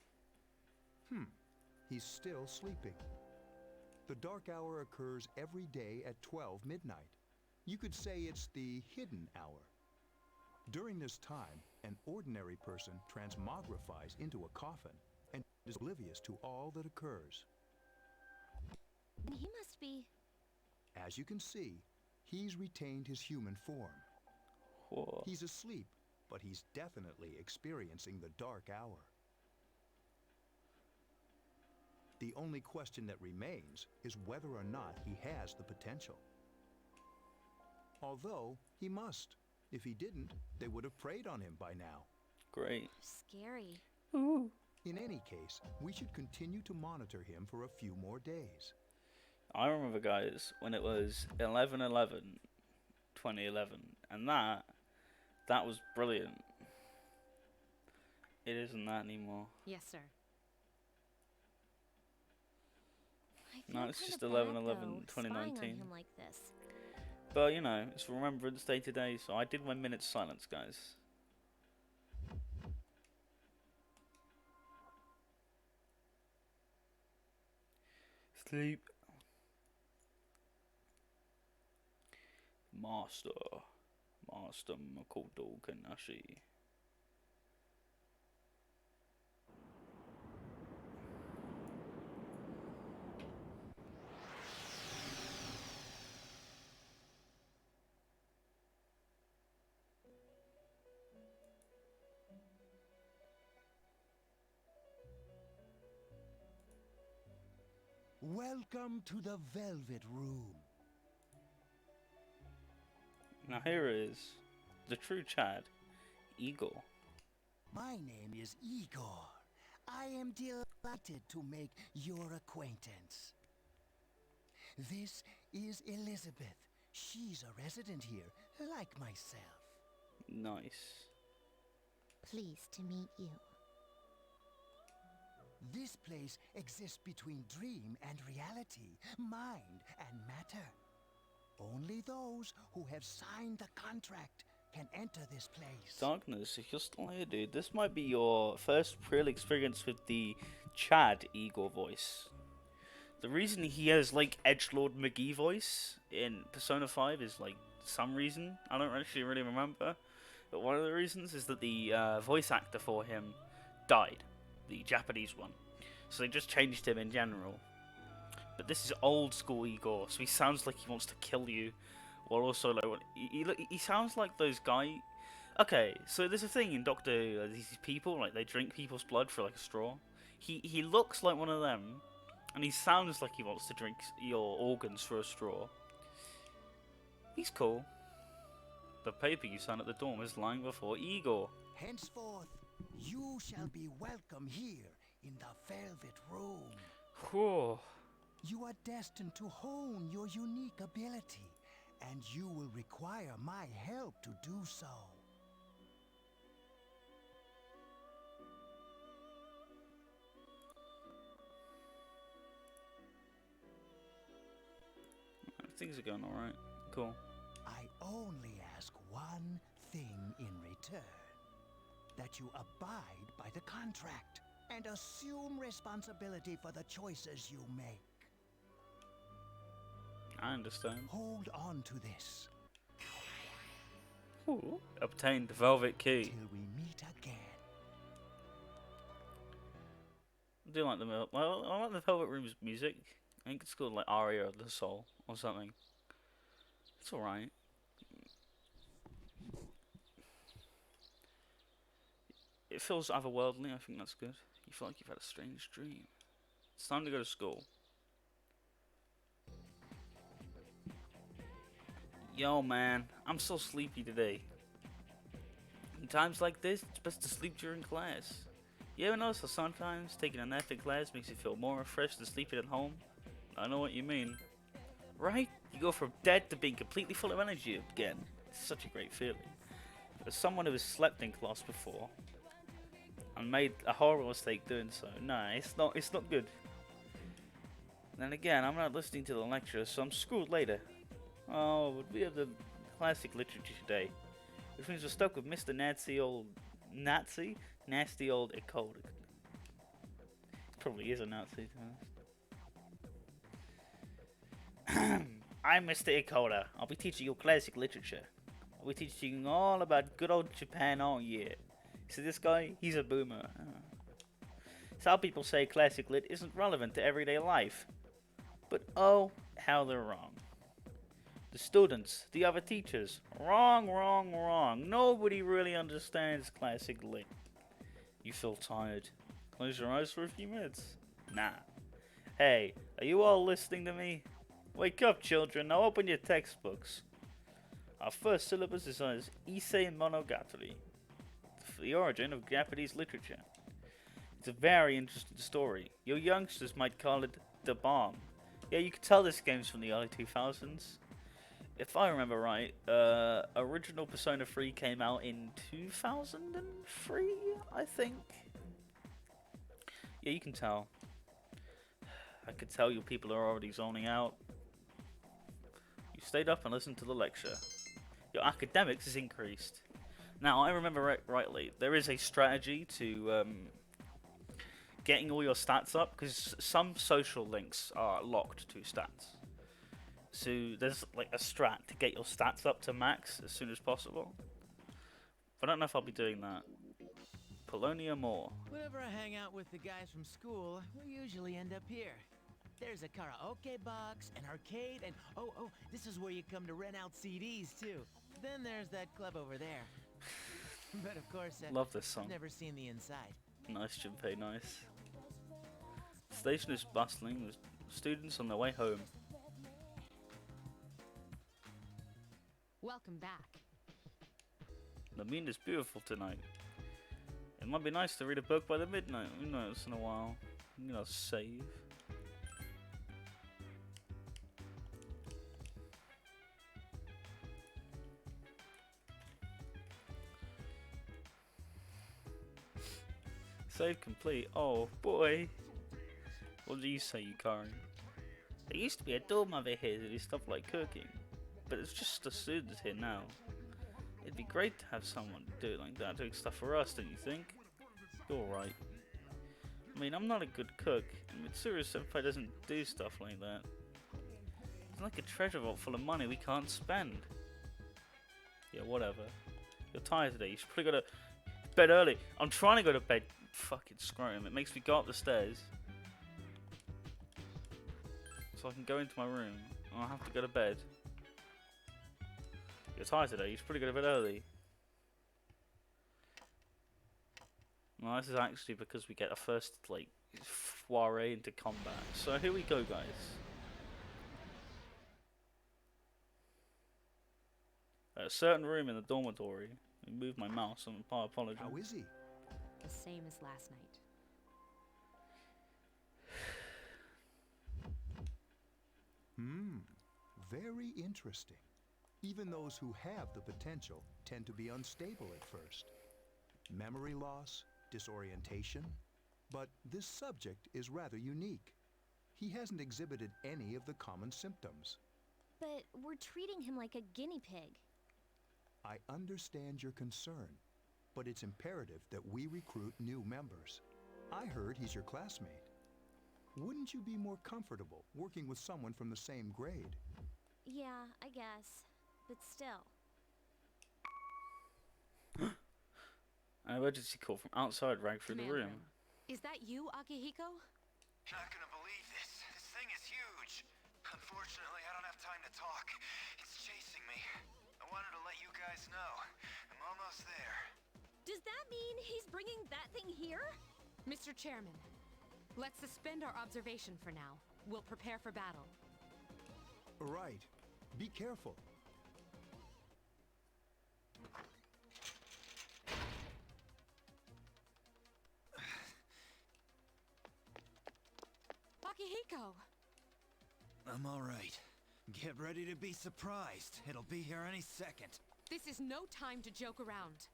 Speaker 12: He's still sleeping. The dark hour occurs every day at 12 midnight. You could say it's the hidden hour. During this time, an ordinary person transmogrifies into a coffin and is oblivious to all that occurs.
Speaker 2: He must be...
Speaker 12: As you can see, he's retained his human form.
Speaker 1: Whoa.
Speaker 12: He's asleep, but he's definitely experiencing the dark hour. The only question that remains is whether or not he has the potential. Although, he must. If he didn't, they would have preyed on him by now.
Speaker 1: Great.
Speaker 2: Scary.
Speaker 1: Ooh.
Speaker 12: In any case, we should continue to monitor him for a few more days.
Speaker 1: I remember, guys, when it was 11/11/2011, and that was brilliant. It isn't that anymore.
Speaker 7: Yes, sir.
Speaker 2: I
Speaker 1: No,
Speaker 2: feel
Speaker 1: it's
Speaker 2: kinda
Speaker 1: just
Speaker 2: bad,
Speaker 1: 11/11/2019.
Speaker 2: though, spying on him like this.
Speaker 1: But, you know, it's Remembrance Day today, so I did my minute's silence, guys. Sleep. Master Makoto Kanashi.
Speaker 5: Welcome to the Velvet Room.
Speaker 1: Now here is the true Chad, Igor.
Speaker 5: My name is Igor. I am delighted to make your acquaintance. This is Elizabeth. She's a resident here, like myself.
Speaker 1: Nice.
Speaker 2: Pleased to meet you.
Speaker 5: This place exists between dream and reality, mind and matter. Only those who have signed the contract can enter this place.
Speaker 1: Darkness, if you're still here, dude, this might be your first real experience with the Chad Igor voice. The reason he has, like, Edgelord McGee voice in Persona 5 is, like, some reason. I don't actually really remember. But one of the reasons is that the voice actor for him died. The Japanese one. So they just changed him in general. But this is old school Igor, so he sounds like he wants to kill you. While also, like, he sounds like those guys. Okay, so there's a thing in Doctor Who, these people, like, they drink people's blood for, like, a straw. He looks like one of them, and he sounds like he wants to drink your organs for a straw. He's cool. The paper you signed at the dorm is lying before Igor.
Speaker 5: Henceforth, you shall be welcome here in the Velvet Room.
Speaker 1: Whew.
Speaker 5: You are destined to hone your unique ability, and you will require my help to do so.
Speaker 1: Things are going alright. Cool.
Speaker 5: I only ask one thing in return. That you abide by the contract and assume responsibility for the choices you make.
Speaker 1: I understand.
Speaker 5: Hold on to this.
Speaker 1: Ooh. Obtained the Velvet Key.
Speaker 5: Till we meet again.
Speaker 1: I do like the well, I like the Velvet Room's music. I think it's called like Aria of the Soul or something. It's alright. It feels otherworldly. I think that's good. You feel like you've had a strange dream. It's time to go to school. Yo, man, I'm so sleepy today. In times like this, it's best to sleep during class. You ever notice that sometimes taking a nap in class makes you feel more refreshed than sleeping at home? I know what you mean. Right? You go from dead to being completely full of energy again. It's such a great feeling. As someone who has slept in class before and made a horrible mistake doing so, nah, it's not good. Then again, I'm not listening to the lecture, so I'm schooled later. Oh, but we have the classic literature today, which means we're stuck with Mr. Nasty old Ikoda. Probably is a Nazi. I'm Mr. Ikoda. I'll be teaching you classic literature. I'll be teaching you all about good old Japan all year. See this guy? He's a boomer. Some people say classic lit isn't relevant to everyday life. But oh, how they're wrong. The students, the other teachers, wrong, wrong, wrong. Nobody really understands classic lit. You feel tired. Close your eyes for a few minutes. Nah. Hey, are you all listening to me? Wake up, children. Now open your textbooks. Our first syllabus is on Issei Monogatari, the origin of Japanese literature. It's a very interesting story. Your youngsters might call it the bomb. Yeah, you can tell this game's from the early 2000s. If I remember right, original Persona 3 came out in 2003, I think. Yeah, you can tell. I could tell you people are already zoning out. You stayed up and listened to the lecture. Your academics is increased. Now, I remember rightly, there is a strategy to getting all your stats up, because some social links are locked to stats. So there's like a strat to get your stats up to max as soon as possible. But I don't know if I'll be doing that. Polonia Moore.
Speaker 10: Whenever I hang out with the guys from school, we usually end up here. There's a karaoke box, an arcade, and oh, this is where you come to rent out CDs too. Then there's that club over there. But of course,
Speaker 1: love this song.
Speaker 10: I've never seen the inside.
Speaker 1: Nice, Junpei, nice. The station is bustling with students on their way home.
Speaker 7: Welcome back.
Speaker 1: The moon is beautiful tonight. It might be nice to read a book by the midnight. Once in a while. Save. Save complete. Oh boy. What do you say, Yukari? There used to be a dorm over here to do stuff like cooking, but it's just the students here now. It'd be great to have someone do it like that, doing stuff for us, don't you think? You're right. I mean, I'm not a good cook, and Mitsuru Senpai doesn't do stuff like that. It's like a treasure vault full of money we can't spend. Yeah, whatever. You're tired today, you should probably go to bed early. I'm trying to go to bed. Fucking scrotum. It makes me go up the stairs. So I can go into my room. And I'll have to go to bed. You're tired today, you should probably go to bed early. Well, this is actually because we get our first, like, foray into combat. So here we go, guys. At a certain room in the dormitory. I moved my mouse, and I apologize.
Speaker 12: How is he?
Speaker 7: The same as last night.
Speaker 12: Very interesting. Even those who have the potential tend to be unstable at first. Memory loss, disorientation. But this subject is rather unique. He hasn't exhibited any of the common symptoms.
Speaker 2: But we're treating him like a guinea pig.
Speaker 12: I understand your concern, but it's imperative that we recruit new members. I heard he's your classmate. Wouldn't you be more comfortable working with someone from the same grade?
Speaker 2: Yeah, I guess. But still.
Speaker 1: An emergency call from outside rang through the room.
Speaker 7: Is that you, Akihiko?
Speaker 9: Not gonna believe this. This thing is huge. Unfortunately, I don't have time to talk. It's chasing me. I wanted to let you guys know. I'm almost there.
Speaker 2: Does that mean he's bringing that thing here?
Speaker 13: Mr. Chairman, let's suspend our observation for now. We'll prepare for battle.
Speaker 12: Right. Be careful.
Speaker 13: Akihiko!
Speaker 8: I'm all right. Get ready to be surprised. It'll be here any second.
Speaker 13: This is no time to joke around.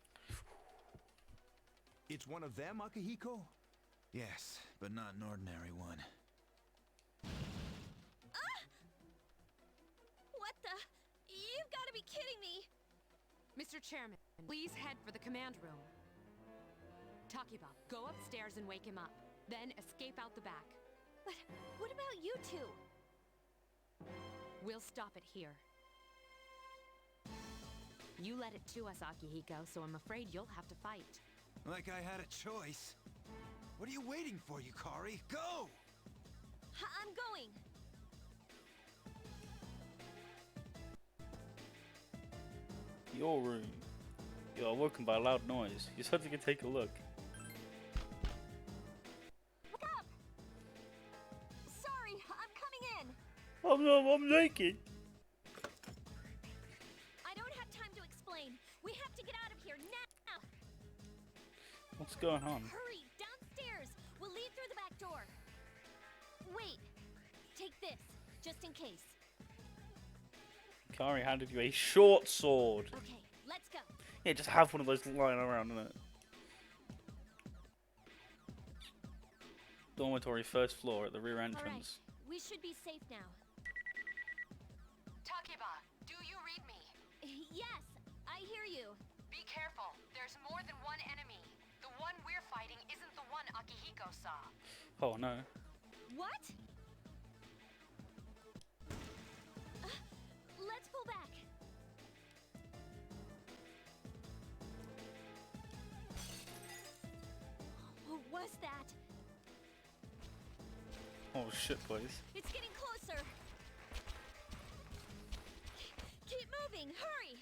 Speaker 12: It's one of them, Akihiko?
Speaker 8: Yes, but not an ordinary one.
Speaker 2: What the? You've got to be kidding me!
Speaker 13: Mr. Chairman, please head for the command room. Takiba, go upstairs and wake him up. Then escape out the back.
Speaker 2: But what about you two?
Speaker 13: We'll stop it here. You led it to us, Akihiko, so I'm afraid you'll have to fight.
Speaker 8: Like I had a choice. What are you waiting for, Yukari? Go!
Speaker 2: I'm going!
Speaker 1: Your room. You are woken by a loud noise. You said you could take a look.
Speaker 2: Wake up! Sorry, I'm coming in!
Speaker 1: I'm naked!
Speaker 2: I don't have time to explain. We have to get out of here now!
Speaker 1: What's going on?
Speaker 2: Hurry, downstairs! We'll leave through the back door. Wait, take this, just in case.
Speaker 1: Kari handed you a short sword.
Speaker 2: Okay, let's go.
Speaker 1: Yeah, just have one of those lying around, innit? Dormitory, first floor at the rear entrance.
Speaker 2: All right, we should be safe now.
Speaker 13: Takiba, do you read me?
Speaker 2: Yes, I hear you.
Speaker 13: Be careful. There's more than one enemy. The one we're fighting isn't the one Akihiko saw.
Speaker 1: Oh no.
Speaker 2: What? Let's pull back. What was that?
Speaker 1: Oh shit, boys.
Speaker 2: It's getting closer. Keep moving, hurry!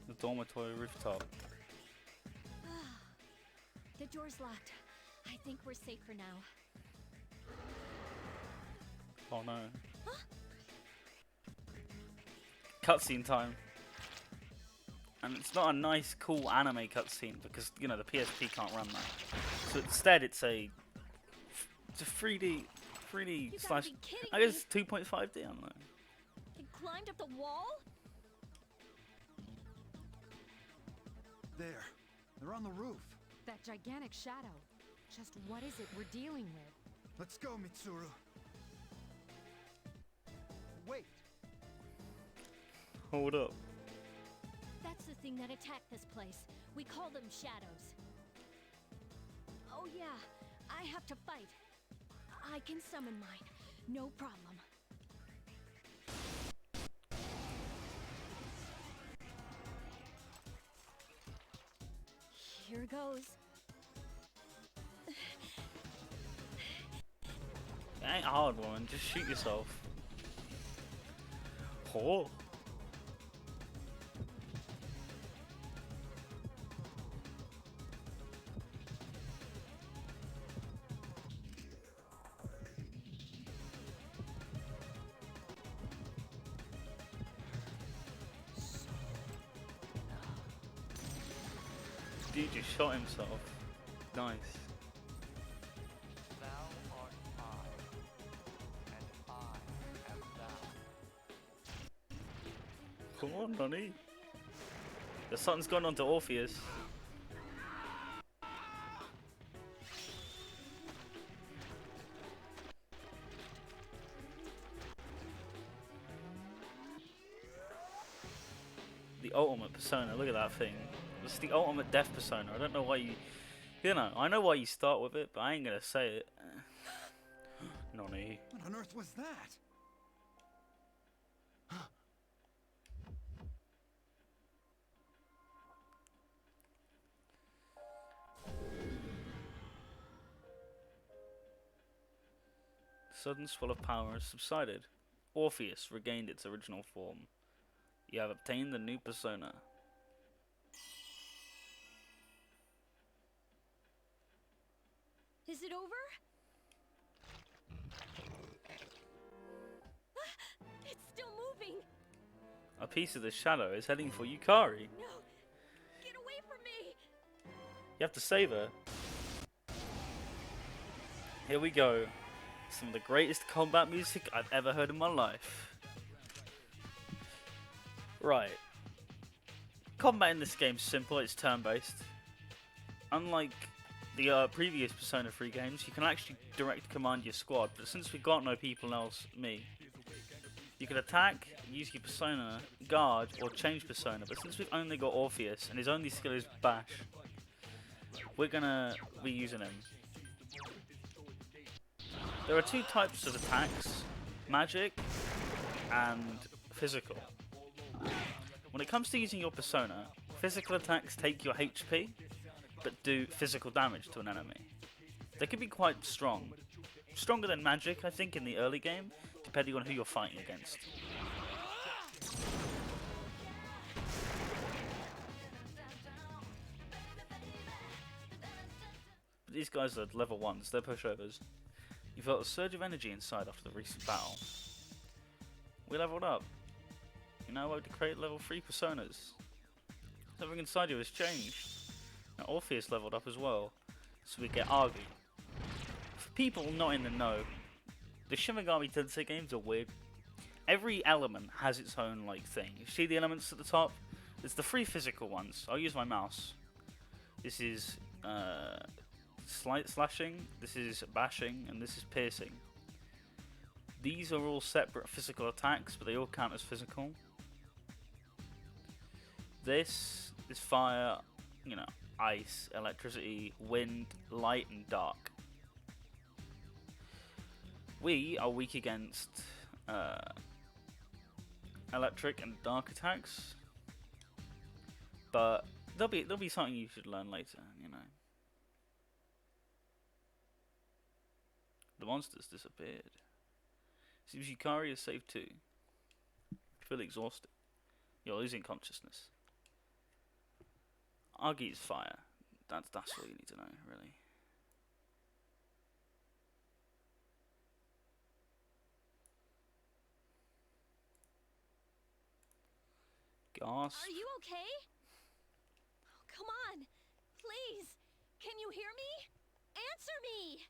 Speaker 1: The dormitory rooftop.
Speaker 2: The door's locked. I think we're safe for now.
Speaker 1: Oh no. Huh? Cutscene time. And it's not a nice, cool anime cutscene because, you know, the PSP can't run that. So instead it's a 3D slash, I guess 2.5D, I don't know.
Speaker 2: It climbed up the wall?
Speaker 8: There. They're on the roof.
Speaker 13: That gigantic shadow. Just what is it we're dealing with?
Speaker 8: Let's go, Mitsuru.
Speaker 12: Wait.
Speaker 1: Hold up.
Speaker 2: That's the thing that attacked this place. We call them shadows. Oh yeah, I have to fight. I can summon mine. No problem. Here goes.
Speaker 1: It ain't hard, woman. Just shoot yourself. Oh. Dude just shot himself. Nice.
Speaker 3: Thou art I.
Speaker 1: Come on, Nani. There's something's going on to Orpheus. The ultimate persona, look at that thing. It's the ultimate death persona. I don't know why you know, I know why you start with it, but I ain't gonna say it. Nani.
Speaker 8: What on earth was that?
Speaker 1: Sudden swell of power has subsided. Orpheus regained its original form. You have obtained the new persona.
Speaker 2: Is it over? It's still moving.
Speaker 1: A piece of the shadow is heading for Yukari.
Speaker 2: No, get away from me.
Speaker 1: You have to save her. Here we go. Some of the greatest combat music I've ever heard in my life. Right. Combat in this game is simple, it's turn-based. Unlike the previous Persona 3 games, you can actually direct command your squad, but since we've got no people else, you can attack, use your persona, guard, or change persona, but since we've only got Orpheus, and his only skill is bash, we're gonna be using him. There are two types of attacks, magic and physical. When it comes to using your persona, physical attacks take your HP, but do physical damage to an enemy. They can be quite strong. Stronger than magic, I think, in the early game, depending on who you're fighting against. But these guys are level 1s, they're pushovers. You felt a surge of energy inside after the recent battle. We leveled up. You're now able to create level 3 personas. Everything inside you has changed. Now Orpheus leveled up as well, so we get Agi. For people not in the know, the Shin Megami Tensei games are weird. Every element has its own thing. You see the elements at the top? It's the 3 physical ones. I'll use my mouse. This is slashing, this is bashing, and this is piercing. These are all separate physical attacks, but they all count as physical. This is fire, ice, electricity, wind, light, and dark. We are weak against electric and dark attacks, but there'll be something you should learn later, The monsters disappeared. Seems Yukari is safe too. You feel exhausted. You're losing consciousness. Agi is fire. That's all you need to know, really. Gasp.
Speaker 2: Are you okay? Oh, come on. Please. Can you hear me? Answer me.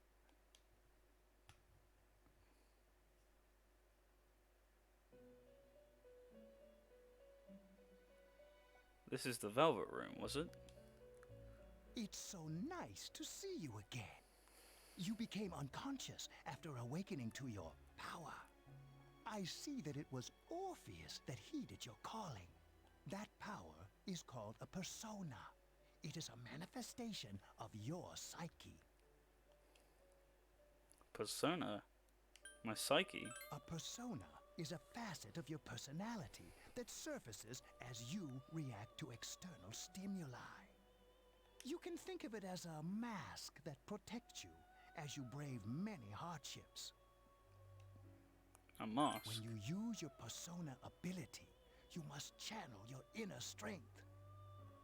Speaker 1: This is the Velvet Room, was it?
Speaker 5: It's so nice to see you again. You became unconscious after awakening to your power. I see that it was Orpheus that heeded your calling. That power is called a persona. It is a manifestation of your psyche.
Speaker 1: Persona? My psyche?
Speaker 5: A persona is a facet of your personality that surfaces as you react to external stimuli. You can think of it as a mask that protects you as you brave many hardships.
Speaker 1: A mask?
Speaker 5: When you use your persona ability, you must channel your inner strength.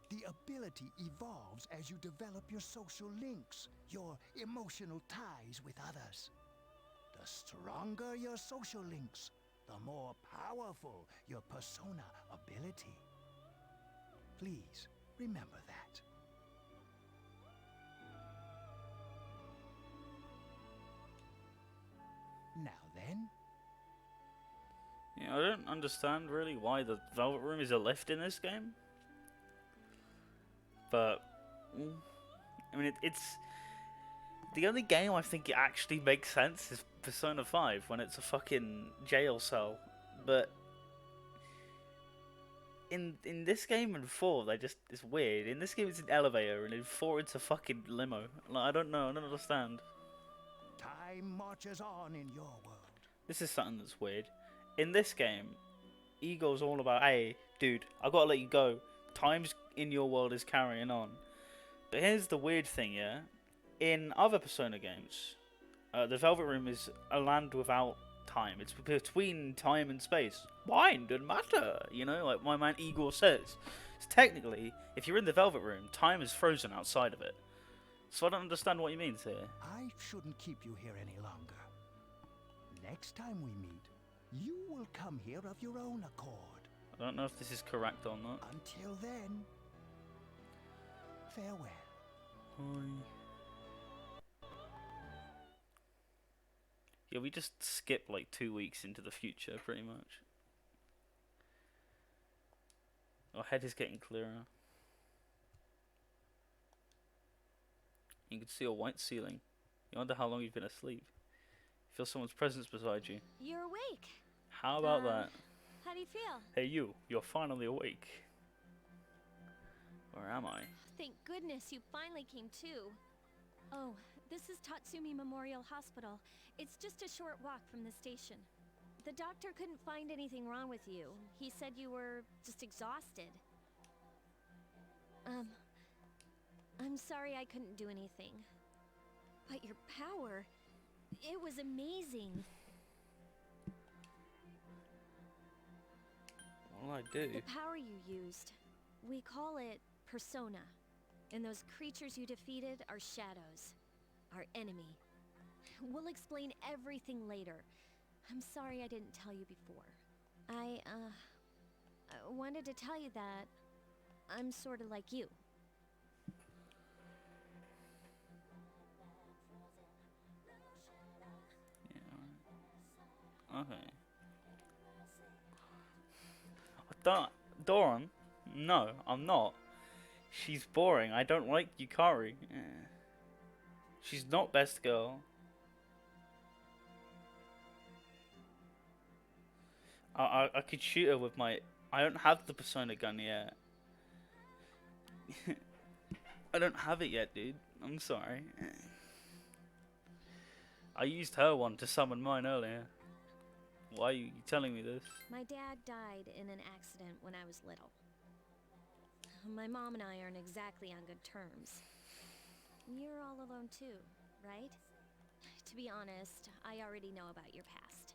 Speaker 5: The ability evolves as you develop your social links, your emotional ties with others. The stronger your social links, the more powerful your persona ability. Please remember that. Now then.
Speaker 1: Yeah, I don't understand really why the Velvet Room is a lift in this game. But I mean, it's the only game I think it actually makes sense is Persona 5 when it's a fucking jail cell. But in this game and 4, it's weird. In this game it's an elevator, and in 4 it's a fucking limo. Like, I don't know. I don't understand.
Speaker 5: Time marches on in your world.
Speaker 1: This is something that's weird. In this game, Igor's all about, hey, dude, I gotta let you go. Time's in your world is carrying on. But here's the weird thing, yeah? In other Persona games, the Velvet Room is a land without time. It's between time and space. Why? Doesn't matter, you know, like my man Igor says. So technically, if you're in the Velvet Room, time is frozen outside of it. So I don't understand what he means here.
Speaker 5: I shouldn't keep you here any longer. Next time we meet, you will come here of your own accord.
Speaker 1: I don't know if this is correct or not.
Speaker 5: Until then, farewell.
Speaker 1: Yeah, we just skip like 2 weeks into the future, pretty much. Our head is getting clearer. You can see a white ceiling. You wonder how long you've been asleep. You feel someone's presence beside you.
Speaker 2: You're awake.
Speaker 1: How about that?
Speaker 2: How do you feel?
Speaker 1: Hey you, you're finally awake. Where am I?
Speaker 2: Thank goodness you finally came to. Oh, this is Tatsumi Memorial Hospital. It's just a short walk from the station. The doctor couldn't find anything wrong with you. He said you were just exhausted. I'm sorry I couldn't do anything. But your power, it was amazing.
Speaker 1: What'll I do?
Speaker 2: The power you used, we call it Persona. And those creatures you defeated are shadows. Our enemy. We'll explain everything later. I'm sorry I didn't tell you before. I wanted to tell you that I'm sort of like you.
Speaker 1: Yeah. Okay. Doran? No, I'm not. She's boring. I don't like Yukari. She's not best girl. I could shoot her with my... I don't have the Persona gun yet. I don't have it yet, dude. I'm sorry. I used her one to summon mine earlier. Why are you telling me this?
Speaker 2: My dad died in an accident when I was little. My mom and I aren't exactly on good terms. You're all alone too, right? To be honest, I already know about your past.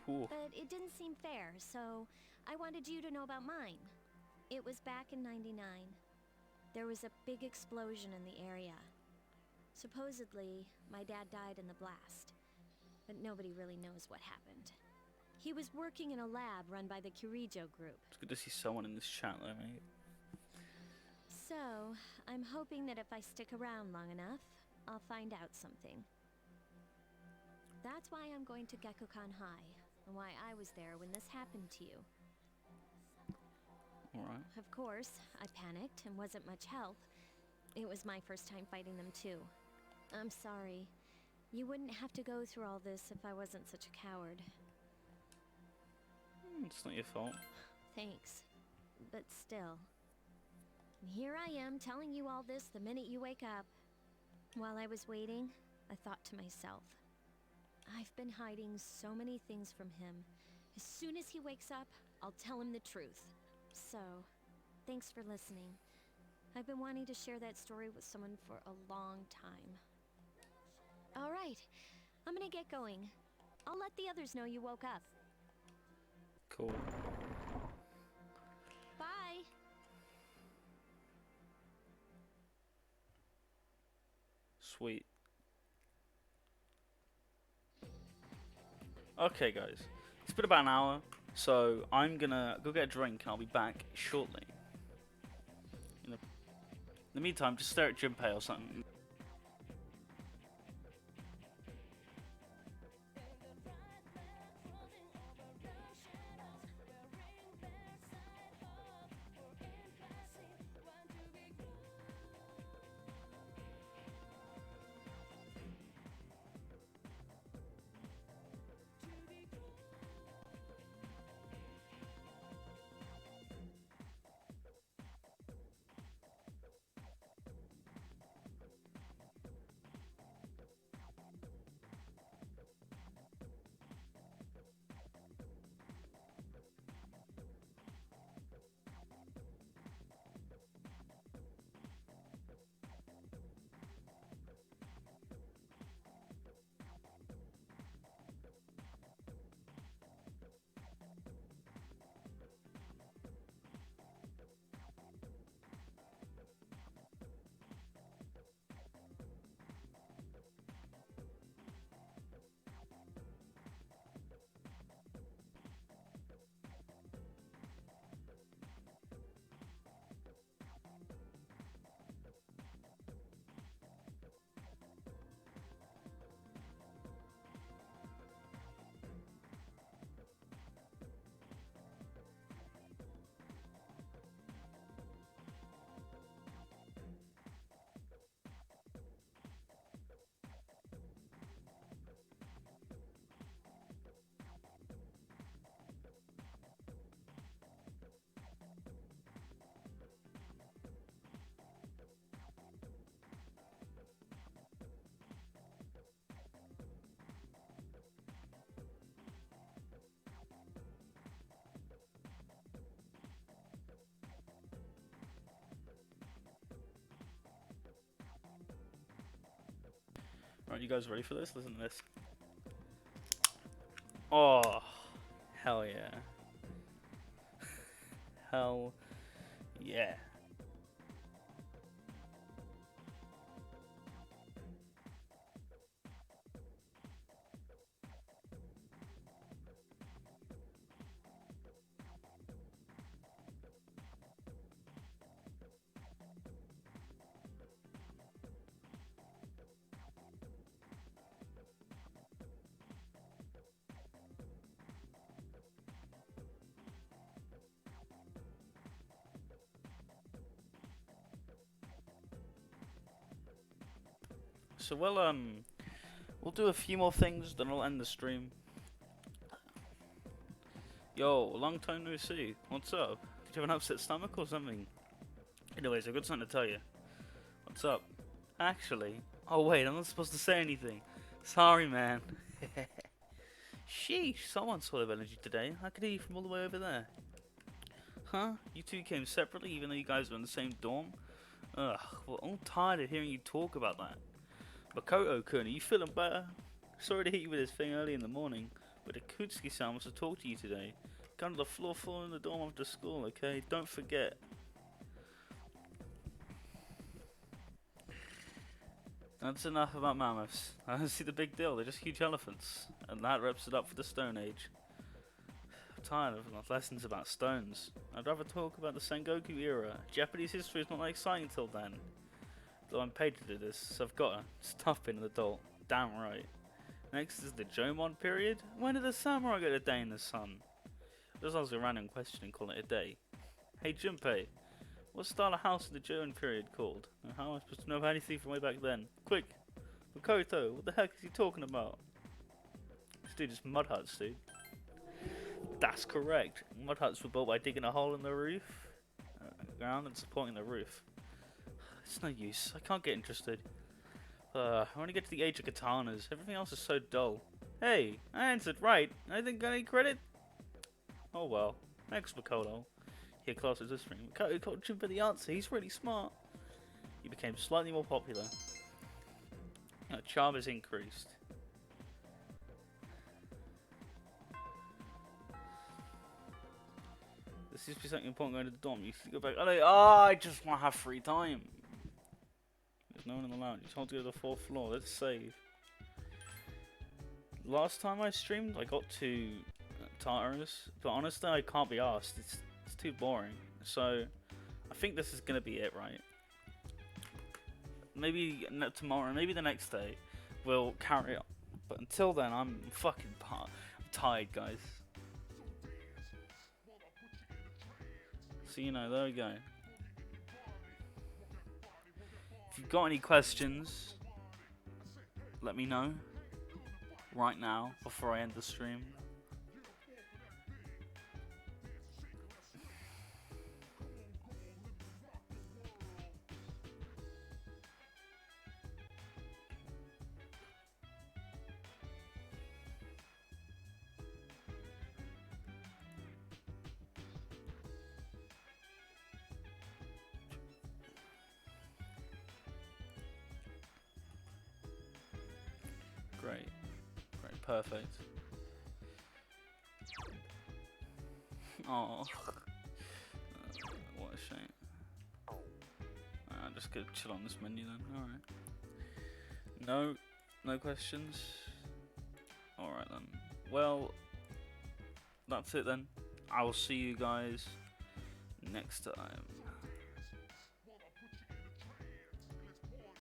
Speaker 1: Ooh.
Speaker 2: But it didn't seem fair, so I wanted you to know about mine. It was back in '99. There was a big explosion in the area. Supposedly, my dad died in the blast, but nobody really knows what happened. He was working in a lab run by the Kirijo group.
Speaker 1: It's good to see someone in this chat though, mate.
Speaker 2: So, I'm hoping that if I stick around long enough, I'll find out something. That's why I'm going to Gekukan High, and why I was there when this happened to you.
Speaker 1: Alright.
Speaker 2: Of course, I panicked and wasn't much help. It was my first time fighting them too. I'm sorry. You wouldn't have to go through all this if I wasn't such a coward.
Speaker 1: It's not your fault.
Speaker 2: Thanks. But still. Here I am telling you all this the minute you wake up. While I was waiting, I thought to myself, I've been hiding so many things from him. As soon as he wakes up, I'll tell him the truth. So, thanks for listening. I've been wanting to share that story with someone for a long time. Alright, I'm gonna get going. I'll let the others know you woke up.
Speaker 1: Cool.
Speaker 2: Bye!
Speaker 1: Sweet. Okay guys, it's been about an hour, so I'm gonna go get a drink and I'll be back shortly. In the meantime, just stare at Junpei or something. Alright, you guys ready for this? Listen to this. Oh, hell yeah. Hell yeah. So we'll do a few more things, then I'll end the stream. Yo, long time no see. What's up? Did you have an upset stomach or something? Anyways, I've got something to tell you. What's up? Actually, oh wait, I'm not supposed to say anything. Sorry, man. Sheesh, someone's full of energy today. I could hear you from all the way over there. Huh? You two came separately even though you guys were in the same dorm? Ugh, well, I'm tired of hearing you talk about that. Makoto-kun, are you feeling better? Sorry to hit you with this thing early in the morning, but Ikutsuki-san wants to talk to you today. Come to the floor in the dorm after school, okay? Don't forget. That's enough about mammoths. I don't see the big deal, they're just huge elephants. And that wraps it up for the Stone Age. I'm tired of lessons about stones. I'd rather talk about the Sengoku era. Japanese history is not that exciting till then. Though I'm paid to do this, so I've got to stop being an adult. Damn right. Next is the Jomon period. When did the samurai get a day in the sun? Just ask a random question and call it a day. Hey Junpei, what style of house is the Jomon period called? And how am I supposed to know anything from way back then? Quick! Makoto, what the heck is he talking about? This dude is mud huts, dude. That's correct. Mud huts were built by digging a hole in the roof, ground and supporting the roof. It's no use. I can't get interested. I want to get to the age of katanas. Everything else is so dull. Hey, I answered right. I didn't get any credit. Oh well. Thanks, Makoto. Here, closer to the stream. Makoto got Junpei the answer. He's really smart. He became slightly more popular. Charm has increased. There seems to be something important going to the dorm. You should go back. I just want to have free time. There's no one in the lounge. You told to go to the 4th floor. Let's save. Last time I streamed, I got to Tartarus, but honestly, I can't be asked. It's too boring. So, I think this is gonna be it, right? Maybe tomorrow, maybe the next day, we'll carry on. But until then, I'm fucking tired, guys. So you know, there we go. If you've got any questions, let me know right now before I end the stream. Great, perfect. Oh, what a shame. I'm just gonna chill on this menu then. Alright. No questions. Alright then. Well, that's it then. I will see you guys next time.